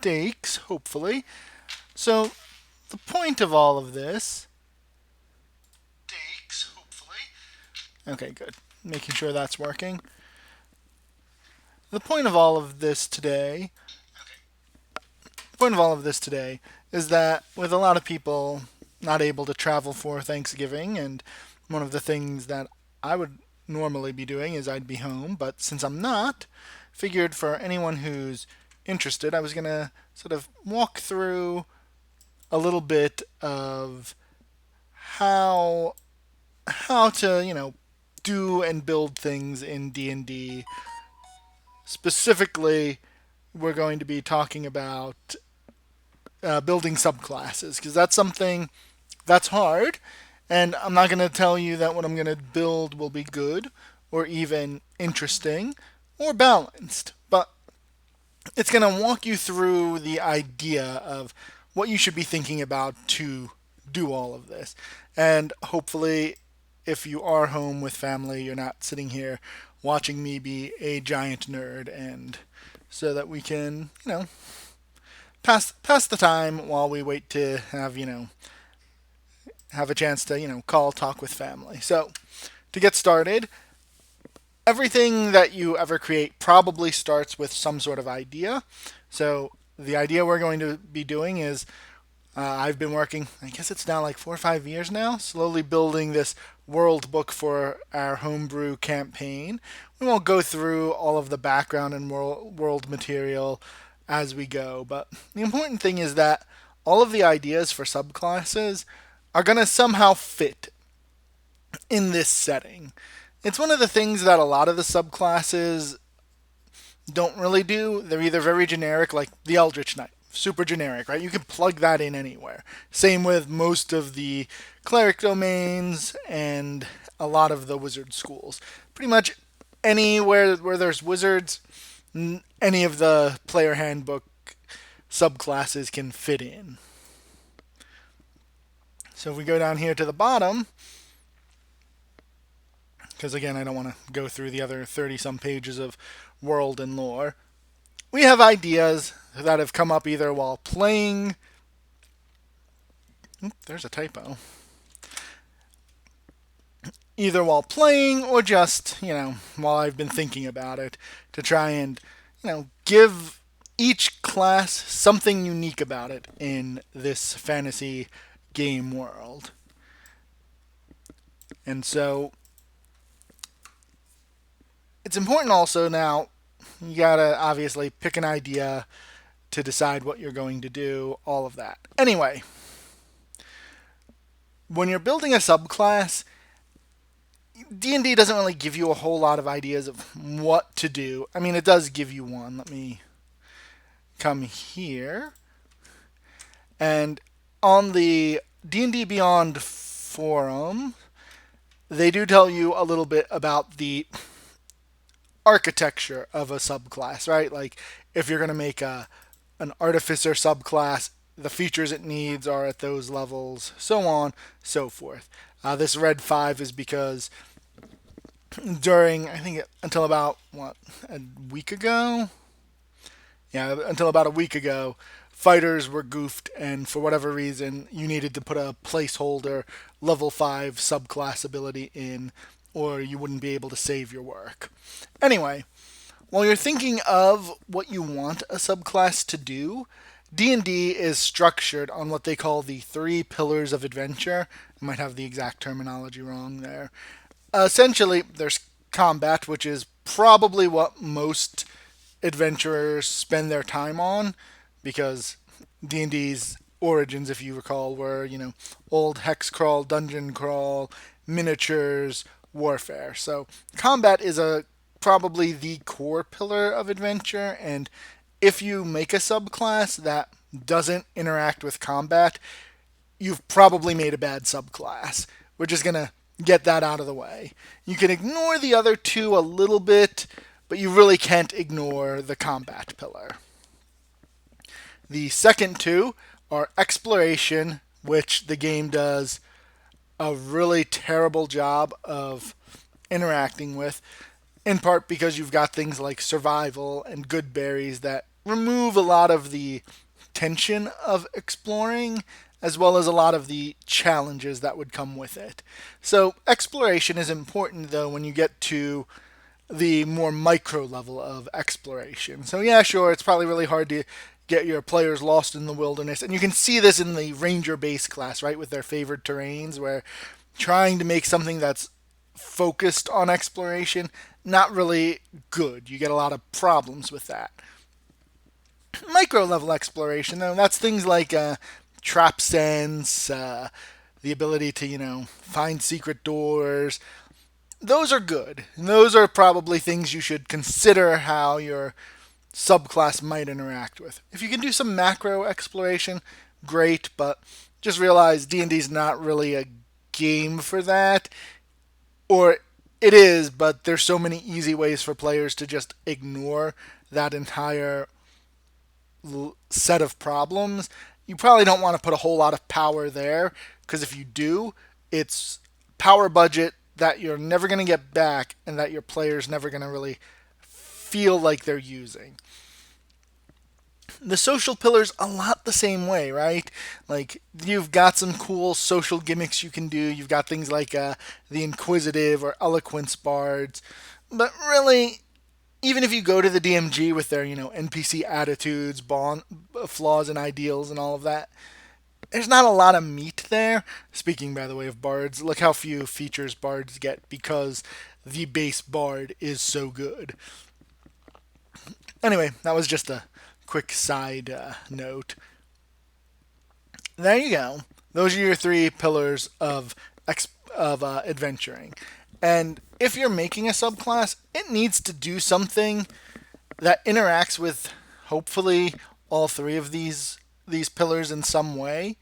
mistakes, hopefully. So, the point of all of this. Okay, good. Making sure that's working. The point of all of this today. The point of all of this today is that with a lot of people not able to travel for Thanksgiving, and one of the things that I would normally be doing is I'd be home, but since I'm not, figured for anyone who's interested, I was gonna sort of walk through a little bit of how to do and build things in D&D. Specifically, we're going to be talking about building subclasses because that's something that's hard, and I'm not going to tell you that what I'm going to build will be good or even interesting or balanced, but it's going to walk you through the idea of what you should be thinking about to do all of this. And hopefully, if you are home with family, you're not sitting here watching me be a giant nerd, and so that we can, pass the time while we wait to have a chance to, call, talk with family. So, to get started, everything that you ever create probably starts with some sort of idea. So, the idea we're going to be doing is I've been working, I guess it's now like 4 or 5 years now, slowly building this world book for our homebrew campaign. We won't go through all of the background and world material as we go, but the important thing is that all of the ideas for subclasses are going to somehow fit in this setting. It's one of the things that a lot of the subclasses don't really do. They're either very generic, like the Eldritch Knight, super generic, right? You can plug that in anywhere. Same with most of the cleric domains and a lot of the wizard schools. Pretty much anywhere where there's wizards, any of the player handbook subclasses can fit in. So if we go down here to the bottom, because again, I don't want to go through the other 30 some pages of world and lore, we have ideas that have come up either while playing. There's a typo. Either while playing or just, while I've been thinking about it to try and, give each class something unique about it in this fantasy game world. And so it's important also now, you gotta obviously pick an idea to decide what you're going to do, all of that. Anyway, when you're building a subclass, D&D doesn't really give you a whole lot of ideas of what to do. I mean, it does give you one. Let me come here. And on the D&D Beyond forum, they do tell you a little bit about the architecture of a subclass, right? Like if you're going to make an artificer subclass, the features it needs are at those levels, so on, so forth. This red 5 is because during, I think, until about, a week ago? Yeah, until about a week ago, fighters were goofed, and for whatever reason, you needed to put a placeholder level 5 subclass ability in, or you wouldn't be able to save your work. Anyway, while you're thinking of what you want a subclass to do, D&D is structured on what they call the 3 pillars of adventure. I might have the exact terminology wrong there. Essentially, there's combat, which is probably what most adventurers spend their time on, because D&D's origins, if you recall, were, old hex crawl, dungeon crawl, miniatures, warfare. So combat is probably the core pillar of adventure, and if you make a subclass that doesn't interact with combat, you've probably made a bad subclass. We're just going to get that out of the way. You can ignore the other two a little bit, but you really can't ignore the combat pillar. The second two are exploration, which the game does a really terrible job of interacting with, in part because you've got things like survival and good berries that remove a lot of the tension of exploring, as well as a lot of the challenges that would come with it. So, exploration is important though when you get to the more micro level of exploration. So, yeah, sure, it's probably really hard to get your players lost in the wilderness. And you can see this in the Ranger base class, right, with their favored terrains, where trying to make something that's focused on exploration, not really good. You get a lot of problems with that. Micro level exploration, though, that's things like trap sense, the ability to, find secret doors. Those are good. And those are probably things you should consider how your subclass might interact with. If you can do some macro exploration, great, but just realize D&D is not really a game for that. Or it is, but there's so many easy ways for players to just ignore that entire set of problems. You probably don't want to put a whole lot of power there, because if you do, it's power budget that you're never going to get back and that your player's never going to really feel like they're using. The social pillar's a lot the same way, right? Like, you've got some cool social gimmicks you can do. You've got things like the Inquisitive or Eloquence bards. But really, even if you go to the DMG with their, NPC attitudes, flaws and ideals and all of that, there's not a lot of meat there. Speaking, by the way, of bards, look how few features bards get because the base bard is so good. Anyway, that was just a quick side note. There you go. Those are your three pillars of adventuring. And if you're making a subclass, it needs to do something that interacts with hopefully all three of these pillars in some way.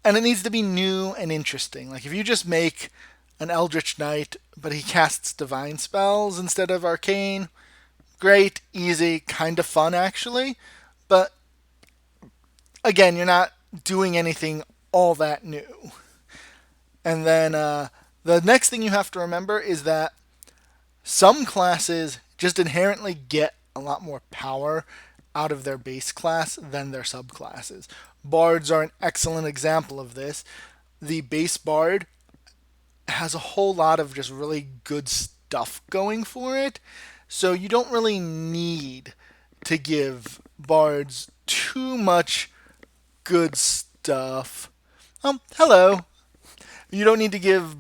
And it needs to be new and interesting. Like if you just make an Eldritch Knight, but he casts divine spells instead of arcane, great, easy, kind of fun actually. But again, you're not doing anything all that new. And then the next thing you have to remember is that some classes just inherently get a lot more power out of their base class than their subclasses. Bards are an excellent example of this. The base bard has a whole lot of just really good stuff going for it, so you don't really need to give bards too much good stuff. Hello. You don't need to give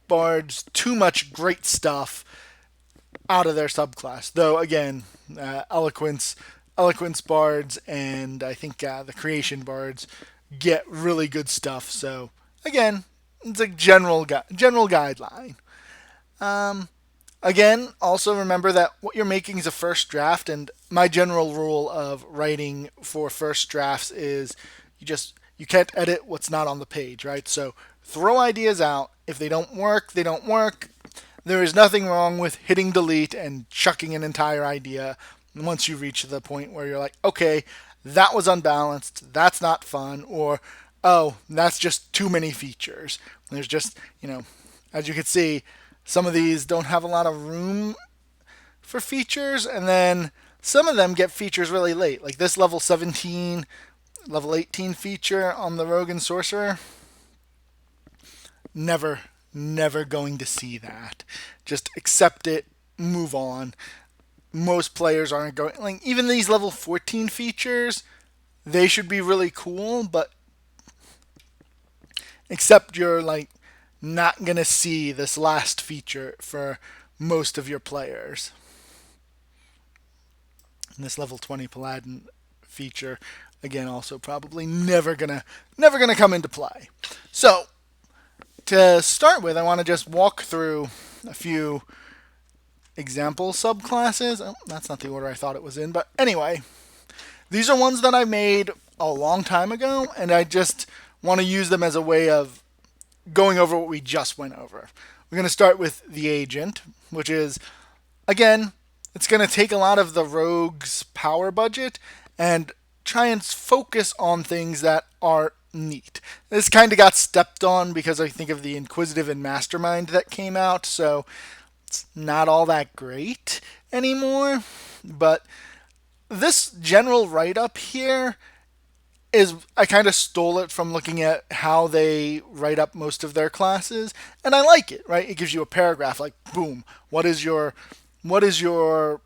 bards too much great stuff out of their subclass. Though again, eloquence bards and I think the creation bards get really good stuff. So again, it's a general guideline. Again, also remember that what you're making is a first draft, and my general rule of writing for first drafts is you can't edit what's not on the page, right? So throw ideas out. If they don't work, they don't work. There is nothing wrong with hitting delete and chucking an entire idea once you reach the point where you're like, okay, that was unbalanced, that's not fun, or oh, that's just too many features. There's just, as you can see, some of these don't have a lot of room for features, and then some of them get features really late. Like this level 17, level 18 feature on the Rogue and Sorcerer. Never going to see that. Just accept it, move on. Most players aren't going, like, even these level 14 features, they should be really cool, but except you're like not gonna see this last feature for most of your players. And this level 20 Paladin feature, again, also probably never gonna come into play. So to start with, I want to just walk through a few example subclasses. Oh, that's not the order I thought it was in, but anyway, these are ones that I made a long time ago, and I just want to use them as a way of going over what we just went over. We're going to start with the agent, which is, again, it's going to take a lot of the rogue's power budget and try and focus on things that are neat. This kind of got stepped on because I think of the Inquisitive and Mastermind that came out, so it's not all that great anymore. But this general write up here is I kind of stole it from looking at how they write up most of their classes, and I like it. Right, it gives you a paragraph like, boom, what is your subclass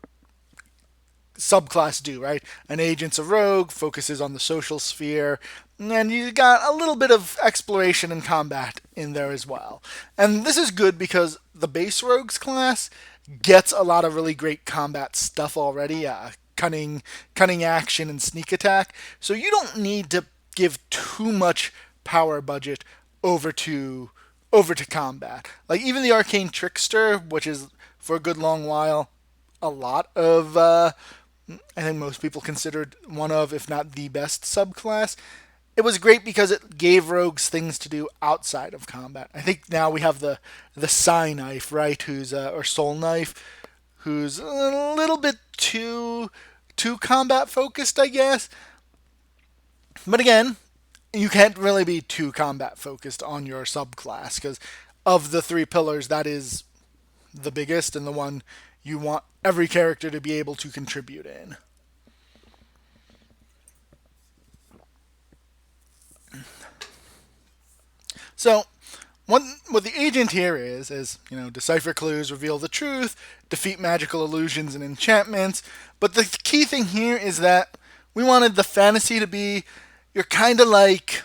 do? Right, an agent's a rogue, focuses on the social sphere, and you got a little bit of exploration and combat in there as well. And this is good because the base rogues class gets a lot of really great combat stuff already. Cunning action and sneak attack. So you don't need to give too much power budget over to over to combat. Like even the arcane trickster, which is for a good long while a lot of I think most people considered one of, if not the best subclass. It was great because it gave rogues things to do outside of combat. I think now we have the Psi knife, right? Who's or soul knife, who's a little bit too combat focused, I guess. But again, you can't really be too combat focused on your subclass because of the three pillars, that is the biggest and the one you want every character to be able to contribute in. So, what the agent here is decipher clues, reveal the truth, defeat magical illusions and enchantments. But the key thing here is that we wanted the fantasy to be you're kind of like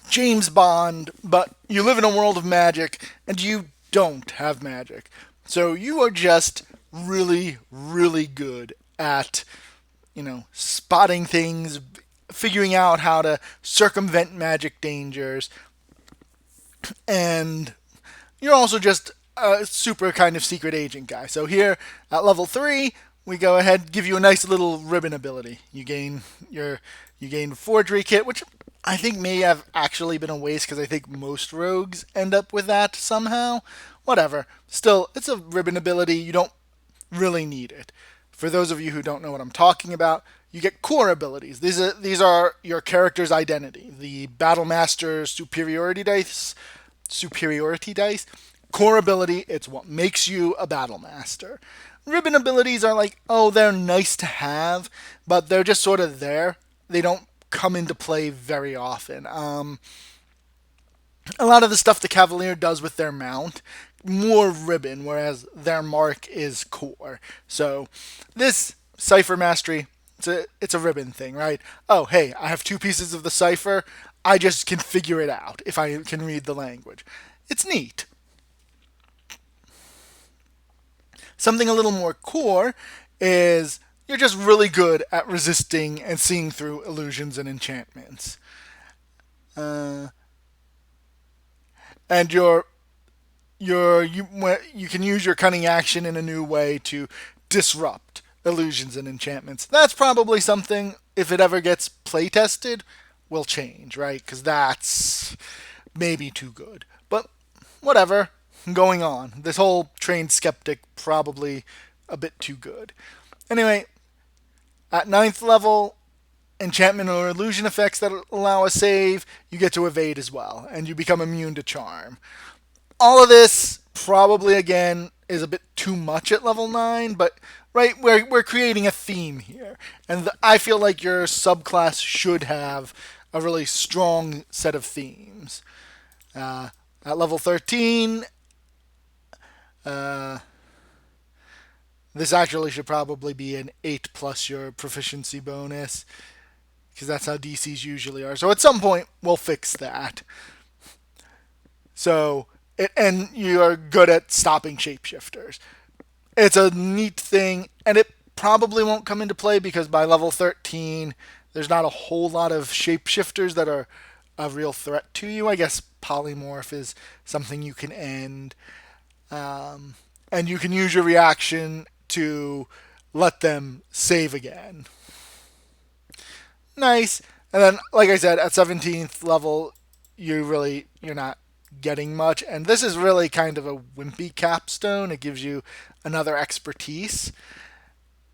James Bond, but you live in a world of magic and you don't have magic. So you are just really, really good at, spotting things, figuring out how to circumvent magic dangers, and you're also just a super kind of secret agent guy. So here at level 3, we go ahead and give you a nice little ribbon ability. You gain forgery kit, which I think may have actually been a waste because I think most rogues end up with that somehow. Whatever. Still, it's a ribbon ability. You don't really need it. For those of you who don't know what I'm talking about, you get core abilities. These are your character's identity. The Battlemaster superiority dice. Core ability, it's what makes you a Battlemaster. Ribbon abilities are like, oh, they're nice to have, but they're just sort of there. They don't come into play very often. A lot of the stuff the Cavalier does with their mount, more ribbon, whereas their mark is core. So this Cipher Mastery, it's a ribbon thing, right? Oh, hey, I have two pieces of the cipher. I just can figure it out if I can read the language. It's neat. Something a little more core is you're just really good at resisting and seeing through illusions and enchantments. Uh, and you can use your cunning action in a new way to disrupt illusions and enchantments. That's probably something, if it ever gets play tested, will change, right? Because that's maybe too good. But whatever, going on. This whole trained skeptic probably a bit too good. Anyway, at ninth level, enchantment or illusion effects that allow a save, you get to evade as well, and you become immune to charm. All of this probably again is a bit too much at level 9, but right, we're creating a theme here, and I feel like your subclass should have a really strong set of themes. At level 13, uh, this actually should probably be an 8 plus your proficiency bonus, because that's how DCs usually are. So at some point, we'll fix that. And you are good at stopping shapeshifters. It's a neat thing, and it probably won't come into play because by level 13, there's not a whole lot of shapeshifters that are a real threat to you. I guess polymorph is something you can end. And you can use your reaction to let them save again. Nice. And then, like I said, at 17th level, you're not getting much. And this is really kind of a wimpy capstone. It gives you another expertise,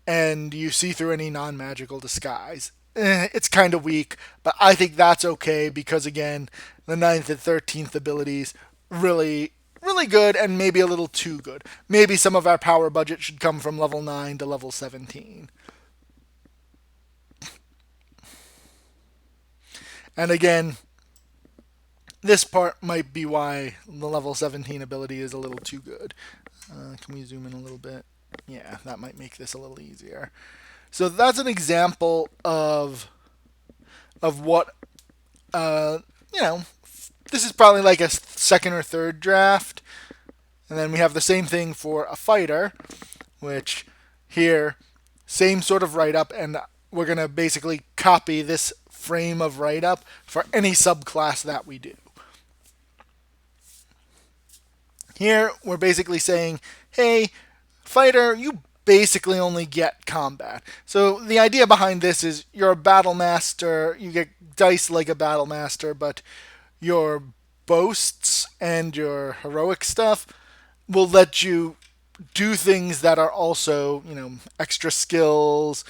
and you see through any non-magical disguise. It's kind of weak, but I think that's okay because, again, the 9th and 13th abilities really, really good and maybe a little too good. Maybe some of our power budget should come from level 9 to level 17. And again, this part might be why the level 17 ability is a little too good. Can we zoom in a little bit? Yeah, that might make this a little easier. So that's an example of what uh, you know. This is probably like a second or third draft, and then we have the same thing for a fighter, which here same sort of write up, and we're gonna basically copy this frame of write up for any subclass that we do. Here, we're basically saying, hey, fighter, you basically only get combat. So the idea behind this is you're a battle master, you get dice like a battle master, but your boasts and your heroic stuff will let you do things that are also, extra skills,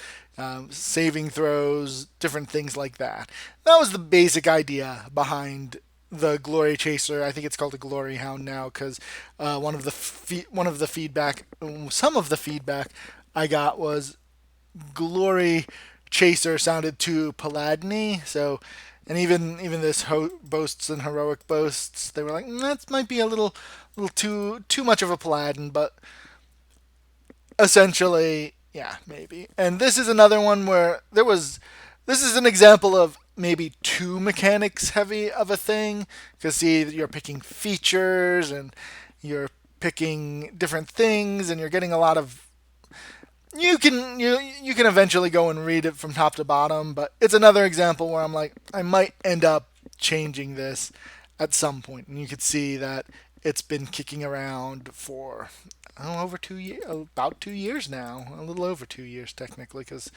saving throws, different things like that. That was the basic idea behind the Glory Chaser. I think it's called a Glory Hound now because one of the feedback, some of the feedback I got was Glory Chaser sounded too Paladin-y. So, and even this boasts and heroic boasts, they were like, that might be a little too much of a Paladin, but essentially, yeah, maybe. And this is another one where this is an example of maybe too mechanics heavy of a thing. Because see, you're picking features and you're picking different things, and you're getting a lot of. You can eventually go and read it from top to bottom, but it's another example where I'm like, I might end up changing this at some point, and you could see that it's been kicking around for over 2 years, about 2 years now, a little over 2 years technically, because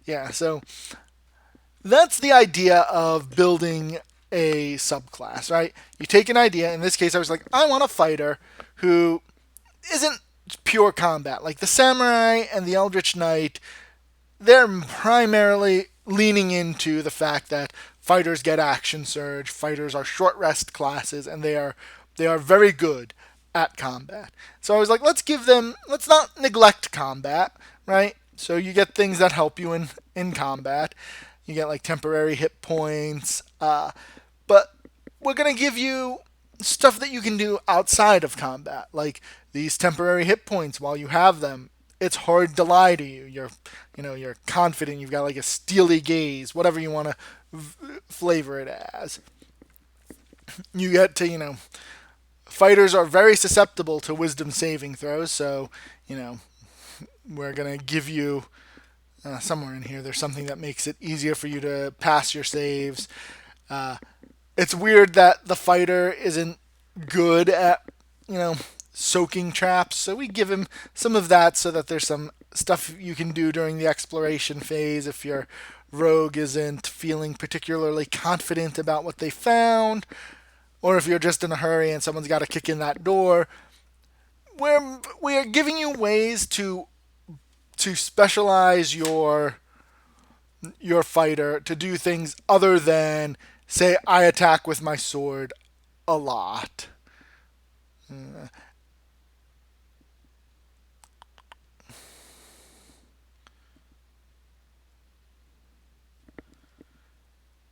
yeah. So that's the idea of building a subclass, right? You take an idea. In this case, I was like, I want a fighter who isn't pure combat. Like the samurai and the eldritch knight, they're primarily leaning into the fact that fighters get action surge, fighters are short rest classes, and they are very good at combat. So I was like, let's not neglect combat, right? So you get things that help you in combat. You get like temporary hit points, but we're gonna give you stuff that you can do outside of combat, like these temporary hit points while you have them. It's hard to lie to you. You're confident. You've got like a steely gaze, whatever you want to flavor it as. You get to, fighters are very susceptible to wisdom saving throws, so, you know, we're going to give you somewhere in here, there's something that makes it easier for you to pass your saves. Uh, it's weird that the fighter isn't good at, soaking traps, so we give him some of that so that there's some stuff you can do during the exploration phase if your rogue isn't feeling particularly confident about what they found, or if you're just in a hurry and someone's got to kick in that door. We're giving you ways to specialize your fighter to do things other than say I attack with my sword a lot.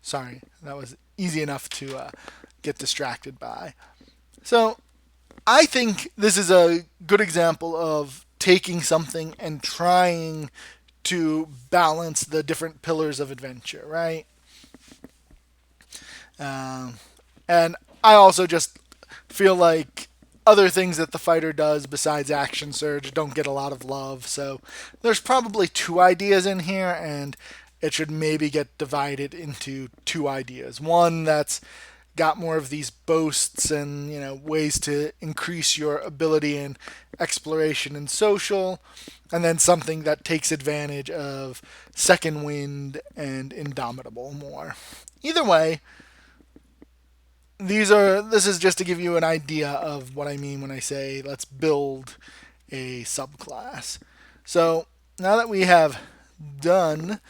Sorry, that was easy enough to get distracted by. So I think this is a good example of taking something and trying to balance the different pillars of adventure, right? Um, and I also just feel like other things that the fighter does besides action surge don't get a lot of love. So there's probably two ideas in here, and it should maybe get divided into two ideas. One that's got more of these boasts and ways to increase your ability in exploration and social, and then something that takes advantage of second wind and indomitable more. Either way, this is just to give you an idea of what I mean when I say let's build a subclass. So now that we have done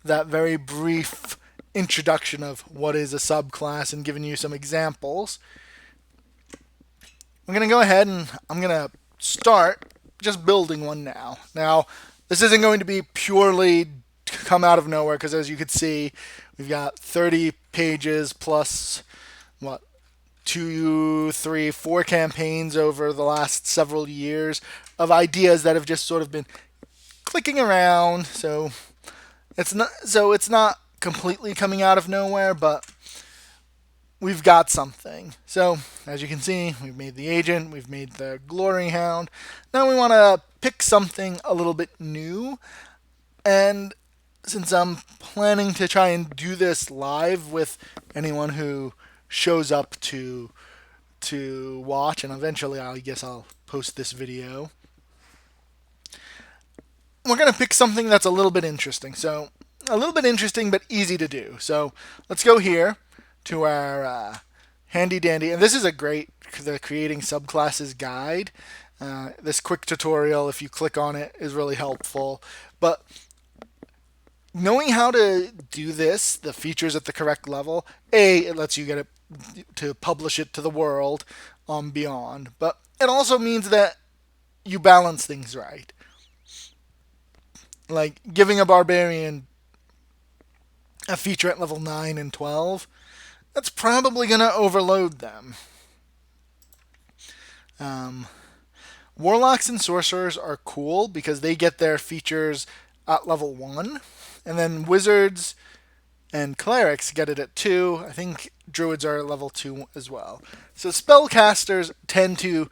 that very brief introduction of what is a subclass and given you some examples, I'm going to go ahead and I'm going to start just building one now. Now, this isn't going to be purely come out of nowhere because as you could see, We've got 30 pages plus what, two, three, four campaigns over the last several years of ideas that have just sort of been clicking around. So it's not completely coming out of nowhere, but we've got something. So as you can see, we've made the agent, we've made the glory hound. Now we want to pick something a little bit new. And since I'm planning to try and do this live with anyone who shows up to watch, and eventually I guess I'll post this video, we're going to pick something that's a little bit interesting. So a little bit interesting but easy to do. So let's go here to our handy dandy, and this is a great the creating subclasses guide. This quick tutorial, if you click on it, is really helpful. But knowing how to do this, the features at the correct level, it lets you get it to publish it to the world on Beyond, but it also means that you balance things right. Like giving a barbarian a feature at level 9 and 12, that's probably going to overload them. Um, Warlocks and sorcerers are cool because they get their features at level 1, and then wizards and clerics get it at 2. I think druids are at level 2 as well. So spellcasters tend to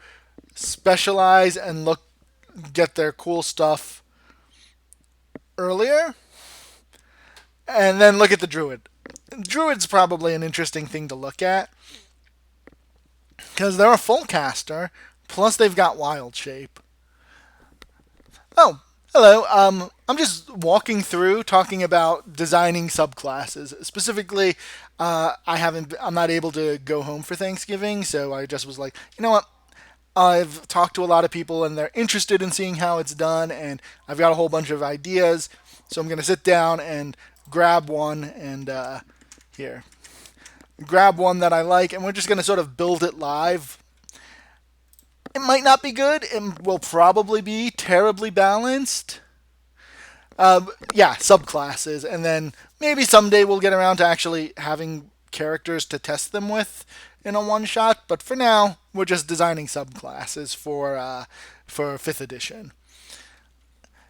specialize and get their cool stuff earlier. And then look at the druid. Druid's probably an interesting thing to look at because they're a full caster, plus they've got wild shape. Oh, hello. I'm just walking through talking about designing subclasses. Specifically, I'm not able to go home for Thanksgiving, so I just was like, you know what? I've talked to a lot of people and they're interested in seeing how it's done, and I've got a whole bunch of ideas. So I'm going to sit down and grab one and here. Grab one that I like, and we're just going to sort of build it live. It might not be good. It will probably be terribly balanced. Yeah, subclasses, and then maybe someday we'll get around to actually having characters to test them with in a one shot. But for now, we're just designing subclasses for 5th edition.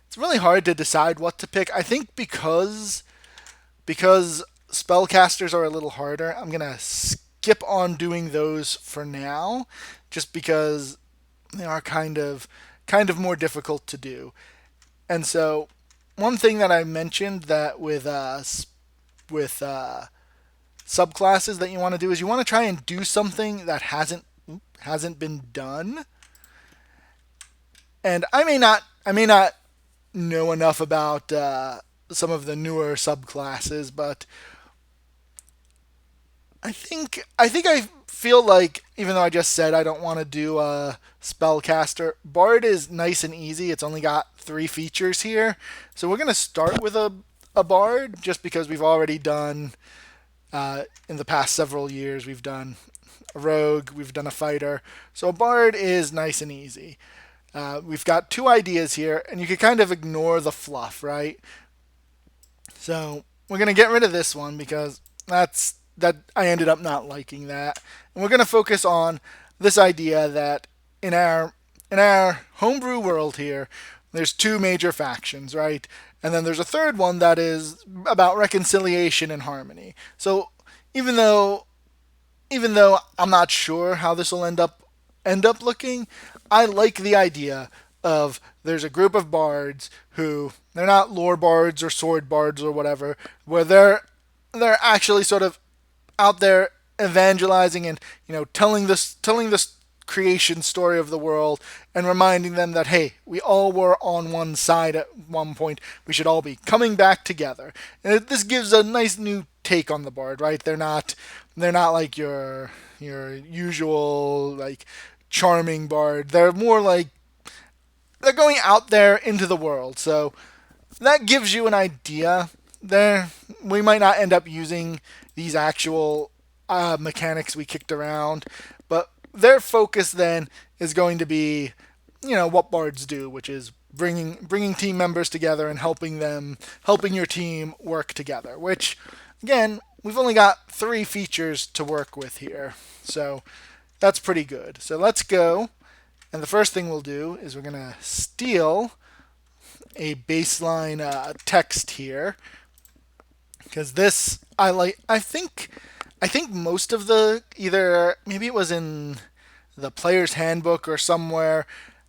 It's really hard to decide what to pick. I think because spellcasters are a little harder, I'm gonna skip on doing those for now, just because they are kind of more difficult to do. And so, one thing that I mentioned that with subclasses that you want to do is you want to try and do something that hasn't been done. And I may not know enough about some of the newer subclasses, but I feel like, even though I just said I don't want to do a spellcaster, Bard is nice and easy. It's only got 3 features here, so we're gonna start with a Bard just because we've already done in the past several years. We've done a rogue, we've done a fighter, so a Bard is nice and easy. We've got 2 ideas here, and you can kind of ignore the fluff, right? So we're gonna get rid of this one because that I ended up not liking that, and we're gonna focus on this idea that in our homebrew world here, there's 2 major factions, right? And then there's a third one that is about reconciliation and harmony. So even though I'm not sure how this will end up looking, I like the idea of there's a group of bards who they're not lore bards or sword bards or whatever, where they're actually sort of out there evangelizing and telling this creation story of the world and reminding them that, hey, we all were on one side at one point. We should all be coming back together. And this gives a nice new take on the bard, right? They're not like your usual like charming bard. They're more like they're going out there into the world. So that gives you an idea there. We might not end up using these actual mechanics we kicked around, but their focus then is going to be, what bards do, which is bringing team members together and helping your team work together. Which again, we've only got 3 features to work with here. So that's pretty good. So let's go. And the first thing we'll do is we're going to steal a baseline text here, because this I like. I think most of the, either maybe it was in the player's handbook or somewhere,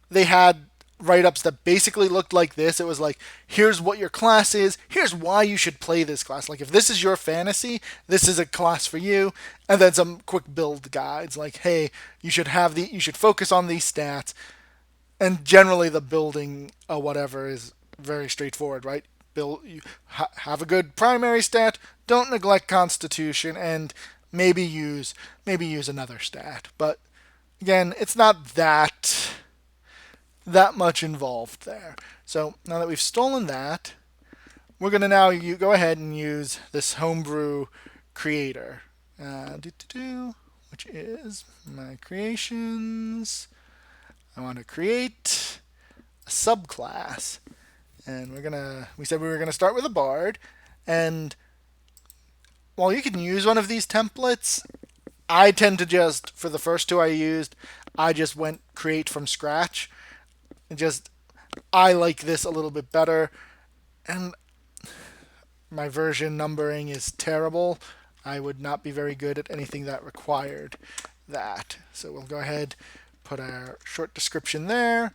they had write-ups that basically looked like this. It was like, here's what your class is, here's why you should play this class. Like, if this is your fantasy, this is a class for you. And then some quick build guides like, hey, you should focus on these stats. And generally the building whatever is very straightforward, right? Have a good primary stat, don't neglect constitution, and maybe use another stat. But again, it's not that much involved there. So now that we've stolen that, we're going to now go ahead and use this homebrew creator, which is my creations. I want to create a subclass, and we said we were gonna start with a bard, and while you can use one of these templates, I tend to just, for the first 2 I used, I just went create from scratch. And just, I like this a little bit better, and my version numbering is terrible. I would not be very good at anything that required that. So we'll go ahead, put our short description there.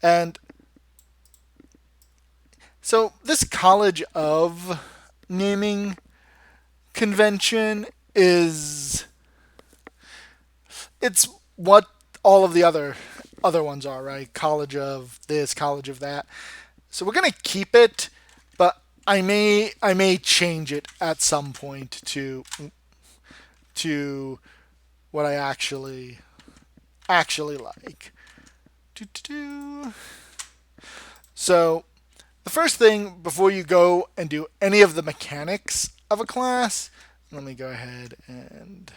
And so this College of naming convention it's what all of the other ones are, right? College of this, college of that. So we're gonna keep it, but I may change it at some point to what I actually like. So the first thing before you go and do any of the mechanics of a class, let me go ahead and,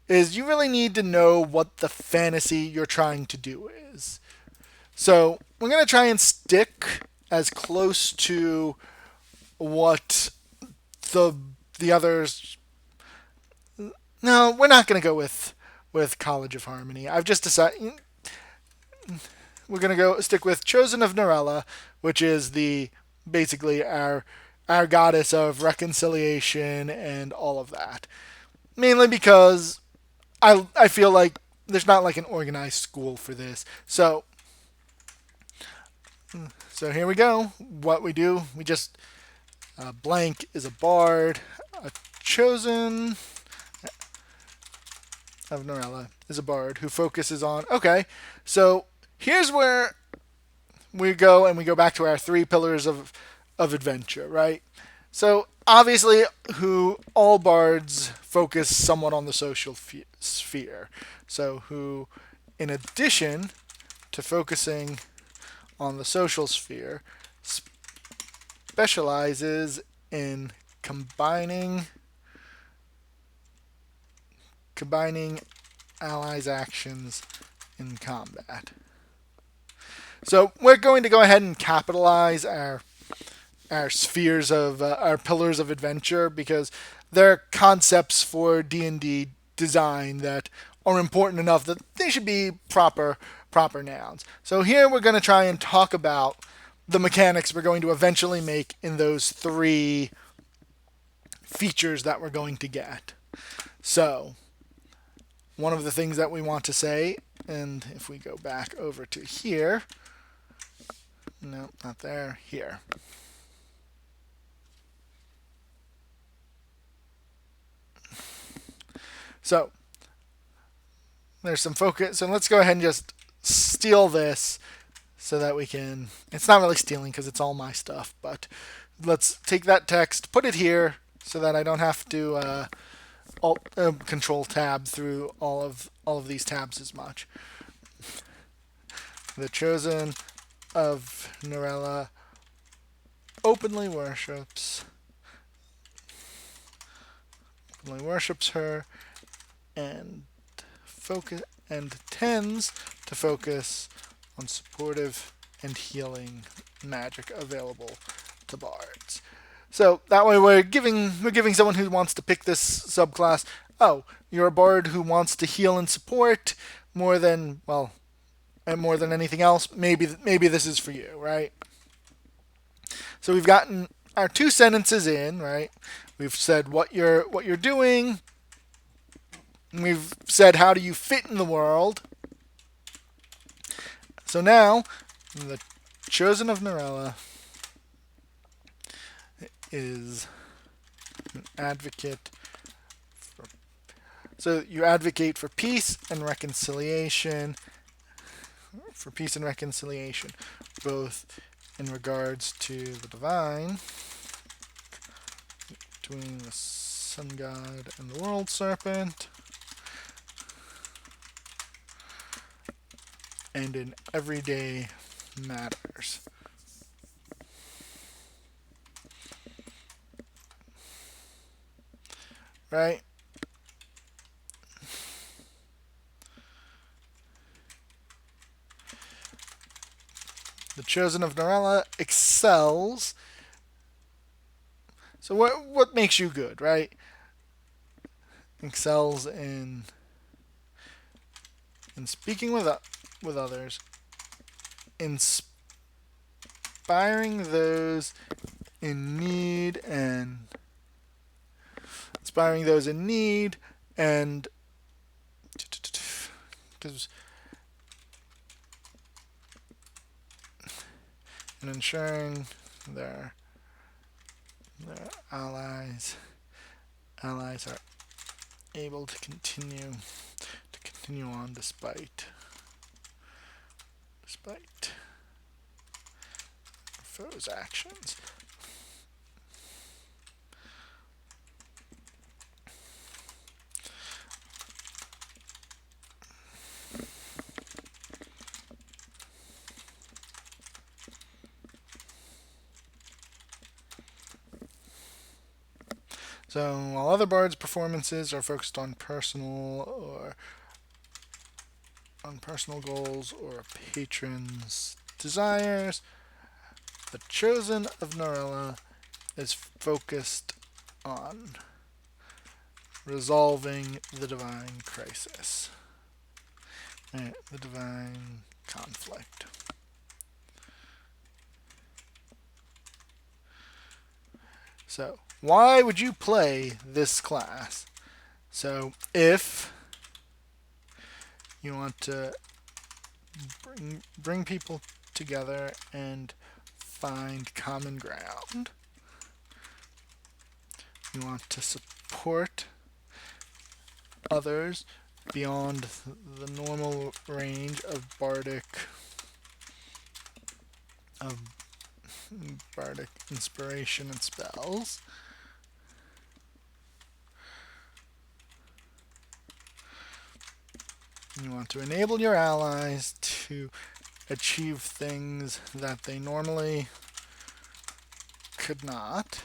is you really need to know what the fantasy you're trying to do is. So we're going to try and stick as close to what the others. No, we're not going to go with College of Harmony. I've just decided we're going to stick with Chosen of Norella, which is basically our goddess of reconciliation and all of that. Mainly because I feel like there's not like an organized school for this. So here we go. What we do, we just blank is a bard, a chosen of Norella is a bard who focuses on. Okay, so here's where we go back to our 3 pillars of adventure, right? So obviously, who all bards focus somewhat on the social sphere. So who, in addition to focusing on the social sphere, specializes in combining allies' actions in combat. So we're going to go ahead and capitalize our spheres of our pillars of adventure, because they're concepts for D&D design that are important enough that they should be proper nouns. So here we're going to try and talk about the mechanics we're going to eventually make in those 3 features that we're going to get. So one of the things that we want to say, and if we go back over to here, no, not there, here. So there's some focus. So let's go ahead and just steal this so that we can. It's not really stealing because it's all my stuff, but let's take that text, put it here so that I don't have to control tab through all of these tabs as much. The Chosen of Norella openly worships her and tends to focus on supportive and healing magic available to bards. So that way we're giving someone who wants to pick this subclass, oh, you're a bard who wants to heal and support more than, well, and more than anything else. Maybe this is for you, right? So we've gotten our two sentences in, right? We've said what you're doing. We've said how do you fit in the world. So now the Chosen of Narella is an advocate. So you advocate for peace and reconciliation, both in regards to the divine, between the sun god and the world serpent, and in everyday matters. Right? The Chosen of Narella excels. So what makes you good, right? Excels in speaking with others, inspiring those in need and and ensuring their allies are able to continue on despite foes' actions. So while other bards' performances are focused on personal goals or a patron's desires, the Chosen of Narella is focused on resolving the divine crisis, the divine conflict. So, why would you play this class? So, if you want to bring people together and find common ground, you want to support others beyond the normal range of bardic inspiration and spells. You want to enable your allies to achieve things that they normally could not.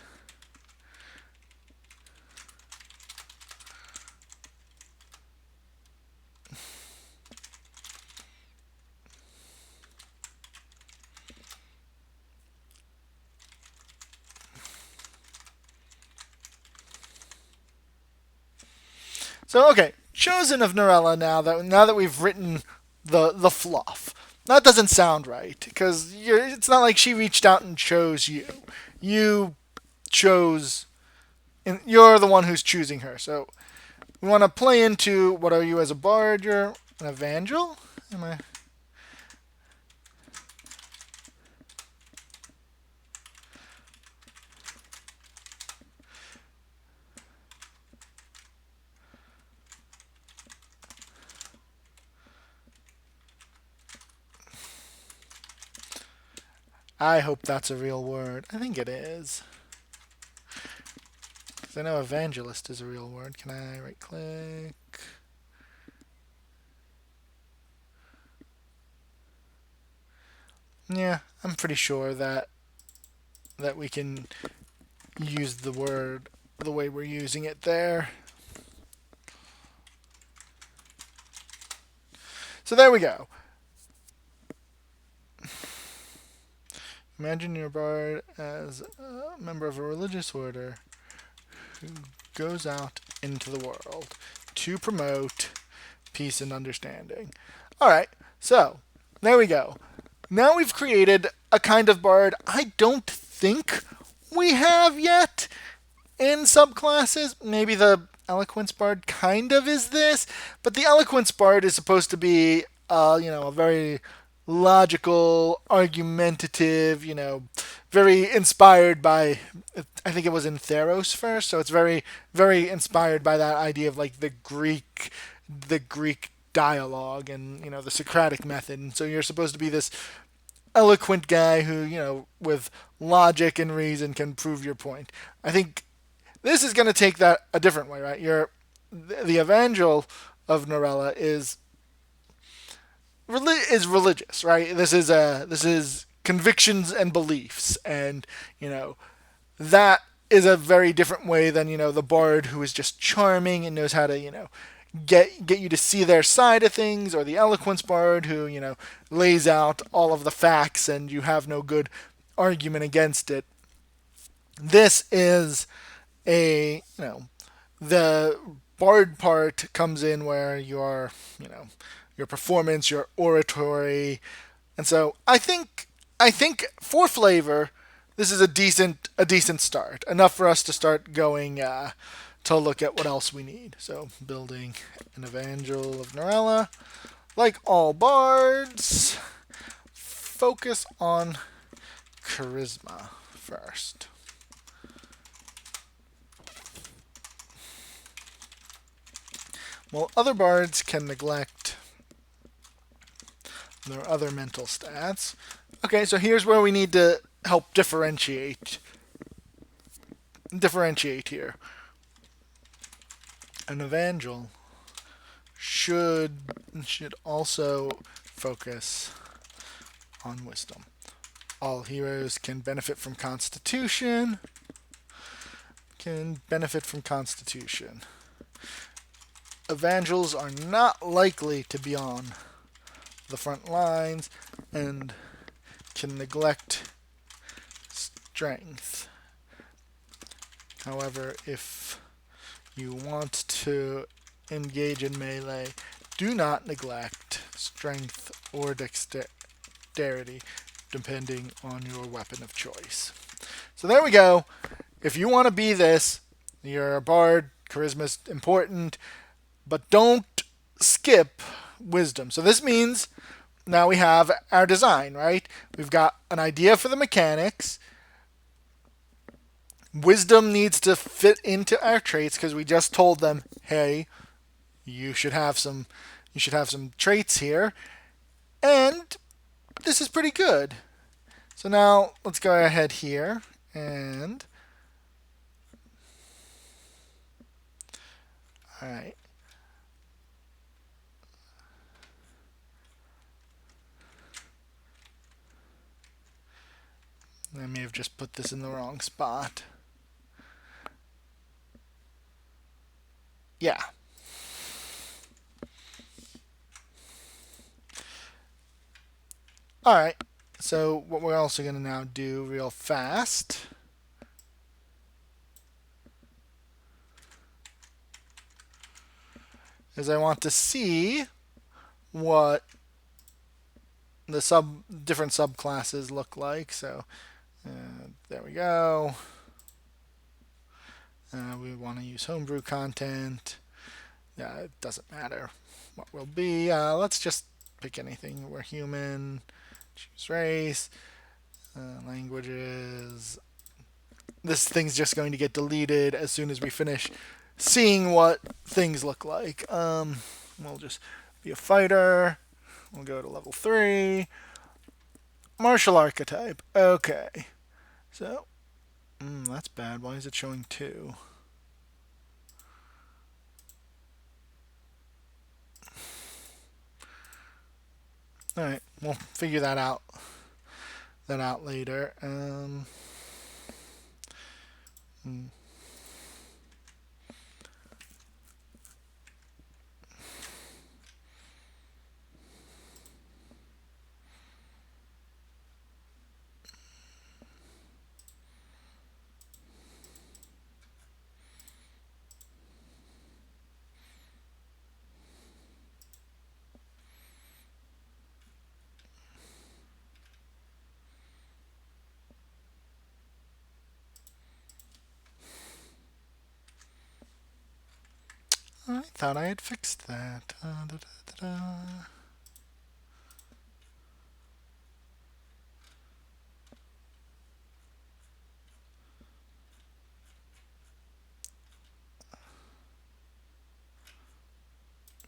So okay, Chosen of Narella. Now that we've written the fluff, that doesn't sound right because it's not like she reached out and chose you. You chose, and you're the one who's choosing her. So we want to play into what are you as a bard? You're an evangel. Am I? I hope that's a real word. I think it is. Because I know evangelist is a real word. Can I right click? Yeah, I'm pretty sure that we can use the word the way we're using it there. So there we go. Imagine your bard as a member of a religious order who goes out into the world to promote peace and understanding. All right, so there we go. Now we've created a kind of bard I don't think we have yet in subclasses. Maybe the Eloquence Bard kind of is this, but the Eloquence Bard is supposed to be, a very logical, argumentative, very inspired by. I think it was in Theros first, so it's very, very inspired by that idea of like the Greek dialogue and the Socratic method. And so you're supposed to be this eloquent guy who with logic and reason can prove your point. I think this is going to take that a different way, right? The Evangel of Norella is religious, right? This is convictions and beliefs, and that is a very different way than the bard who is just charming and knows how to get you to see their side of things, or the eloquence bard who lays out all of the facts and you have no good argument against it. This is the bard part comes in where your performance, your oratory, and so I think for flavor, this is a decent start, enough for us to start going to look at what else we need. So building an Evangel of Norella, like all bards, focus on charisma first. While other bards can neglect their other mental stats. Okay, so here's where we need to help differentiate here. An Evangel should also focus on wisdom. All heroes can benefit from Constitution. Evangels are not likely to be on the front lines and can neglect strength. However, if you want to engage in melee, do not neglect strength or dexterity, depending on your weapon of choice. So there we go. If you want to be this, you're a bard, charisma's important, but don't skip wisdom. So this means now we have our design, right? We've got an idea for the mechanics. Wisdom needs to fit into our traits because we just told them, hey, you should have some traits here. And this is pretty good. So now let's go ahead here and all right. I may have just put this in the wrong spot. Yeah. All right. So what we're also going to now do real fast is I want to see what the different subclasses look like. So there we go. We want to use homebrew content. It doesn't matter what we'll be. Let's just pick anything. We're human. Choose race. Languages. This thing's just going to get deleted as soon as we finish seeing what things look like. We'll just be a fighter. We'll go to level 3. Martial archetype. Okay. So, that's bad. Why is it showing 2? Alright, we'll figure that out later. I thought I had fixed that. Da, da, da, da.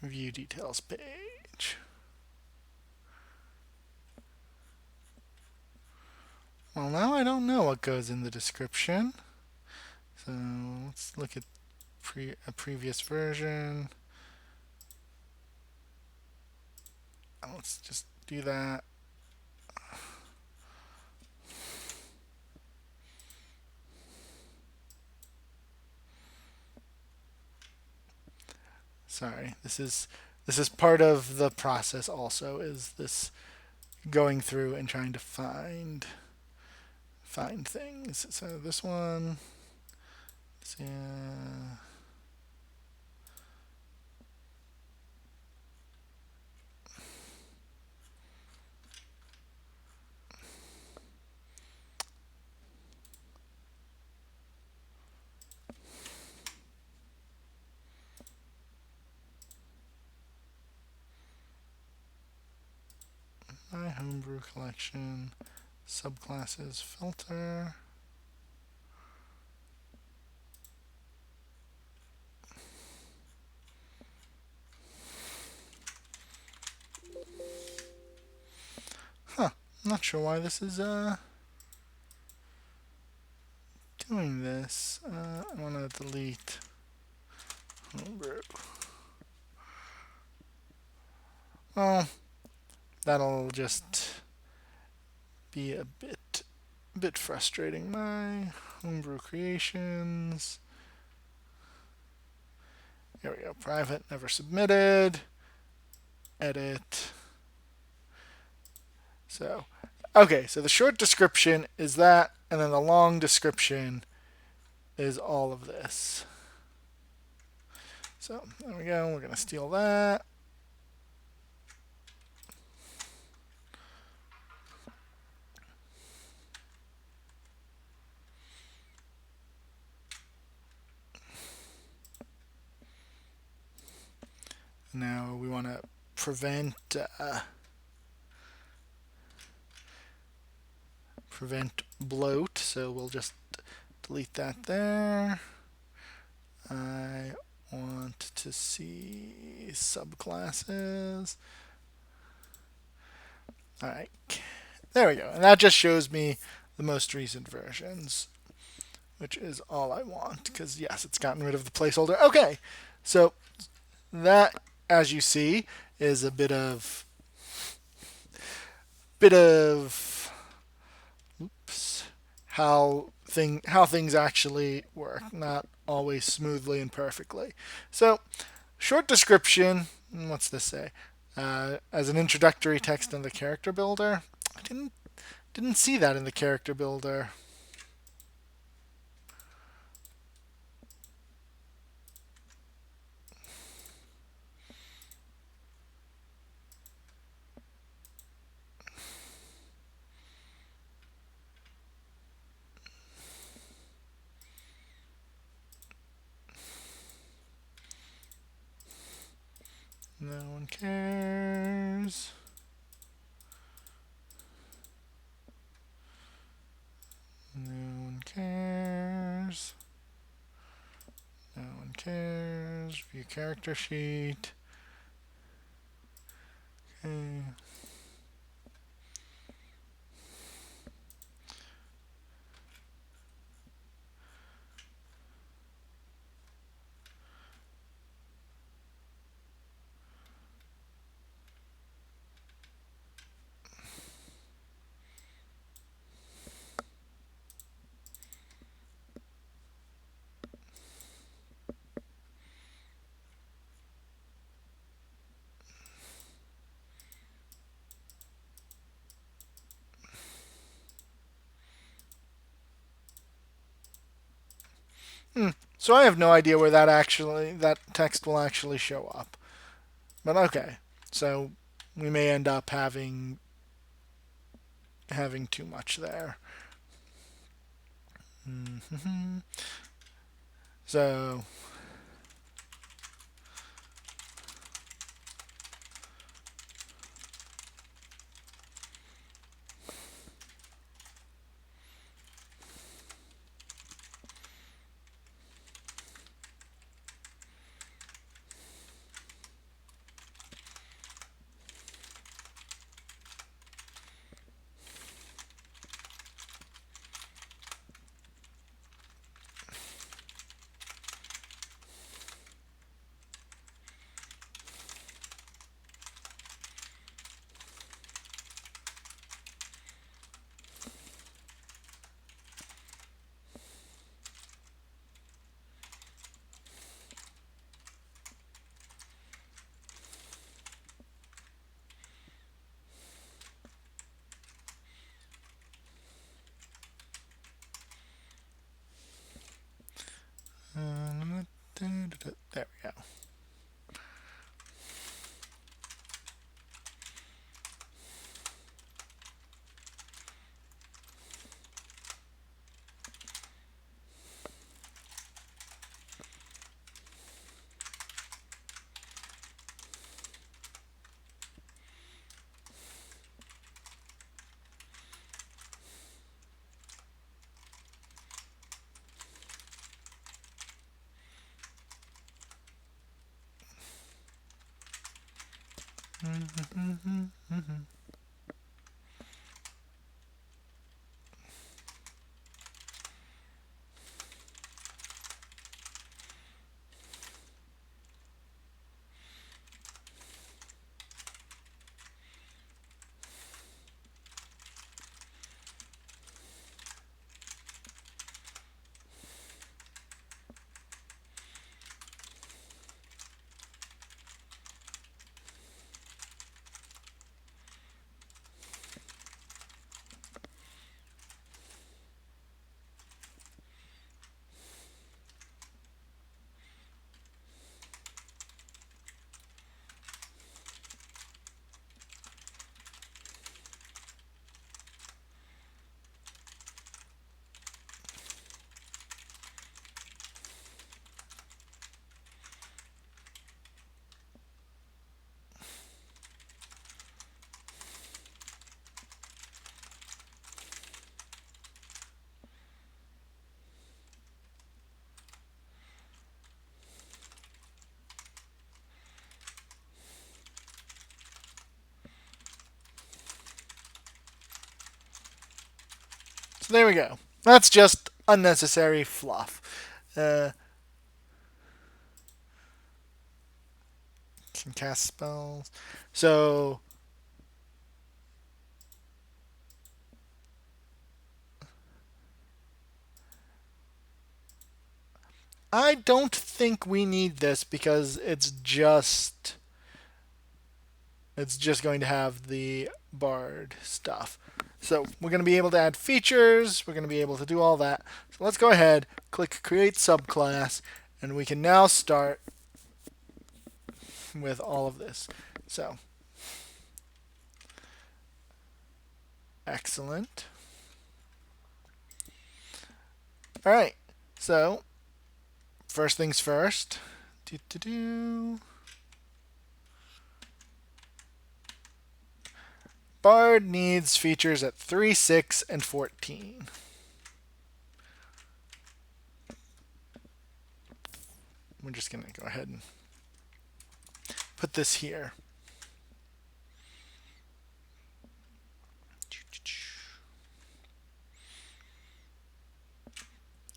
View details page. Well, now I don't know what goes in the description. So let's look at a previous version. Let's just do that. Sorry, this is part of the process. Also, is this going through and trying to find things. So this one, my homebrew collection, subclasses filter. Huh, I'm not sure why this is doing this. I want to delete homebrew. Well, that'll just be a bit frustrating. My homebrew creations. Here we go. Private, never submitted. Edit. So, okay, so the short description is that, and then the long description is all of this. So, there we go. We're going to steal that. Now we want to prevent bloat, so we'll just delete that there. I want to see subclasses. All right, there we go, and that just shows me the most recent versions, which is all I want, because yes, it's gotten rid of the placeholder. Okay, so that, as you see, is a bit of oops, how things actually work, not always smoothly and perfectly. So, short description. What's this say? As an introductory text in the character builder. I didn't see that in the character builder. No one cares. No one cares. No one cares. View character sheet. Okay. So I have no idea where that text will actually show up. But okay. So we may end up having too much there. So There we go. So there we go. That's just unnecessary fluff. Uh, can cast spells. So I don't think we need this because it's just going to have the bard stuff. So we're going to be able to add features. We're going to be able to do all that. So let's go ahead, click create subclass, and we can now start with all of this. So excellent. All right. So first things first. Bard needs features at 3, 6, and 14. We're just going to go ahead and put this here.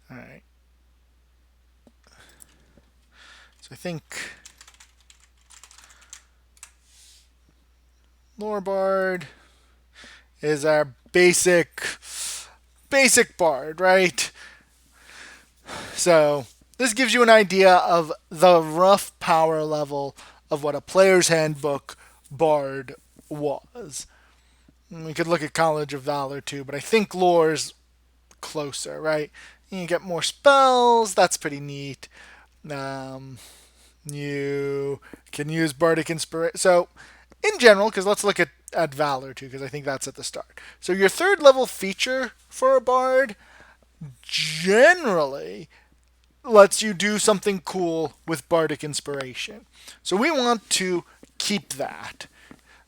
All right. So I think Lore Bard is our basic bard, right? So this gives you an idea of the rough power level of what a player's handbook bard was. We could look at College of Valor too, but I think Lore's closer, right? You get more spells. That's pretty neat. Um, you can use Bardic Inspiration. So, in general, because let's look at Valor too, because I think that's at the start. So, your third level feature for a Bard generally lets you do something cool with Bardic Inspiration. So, we want to keep that.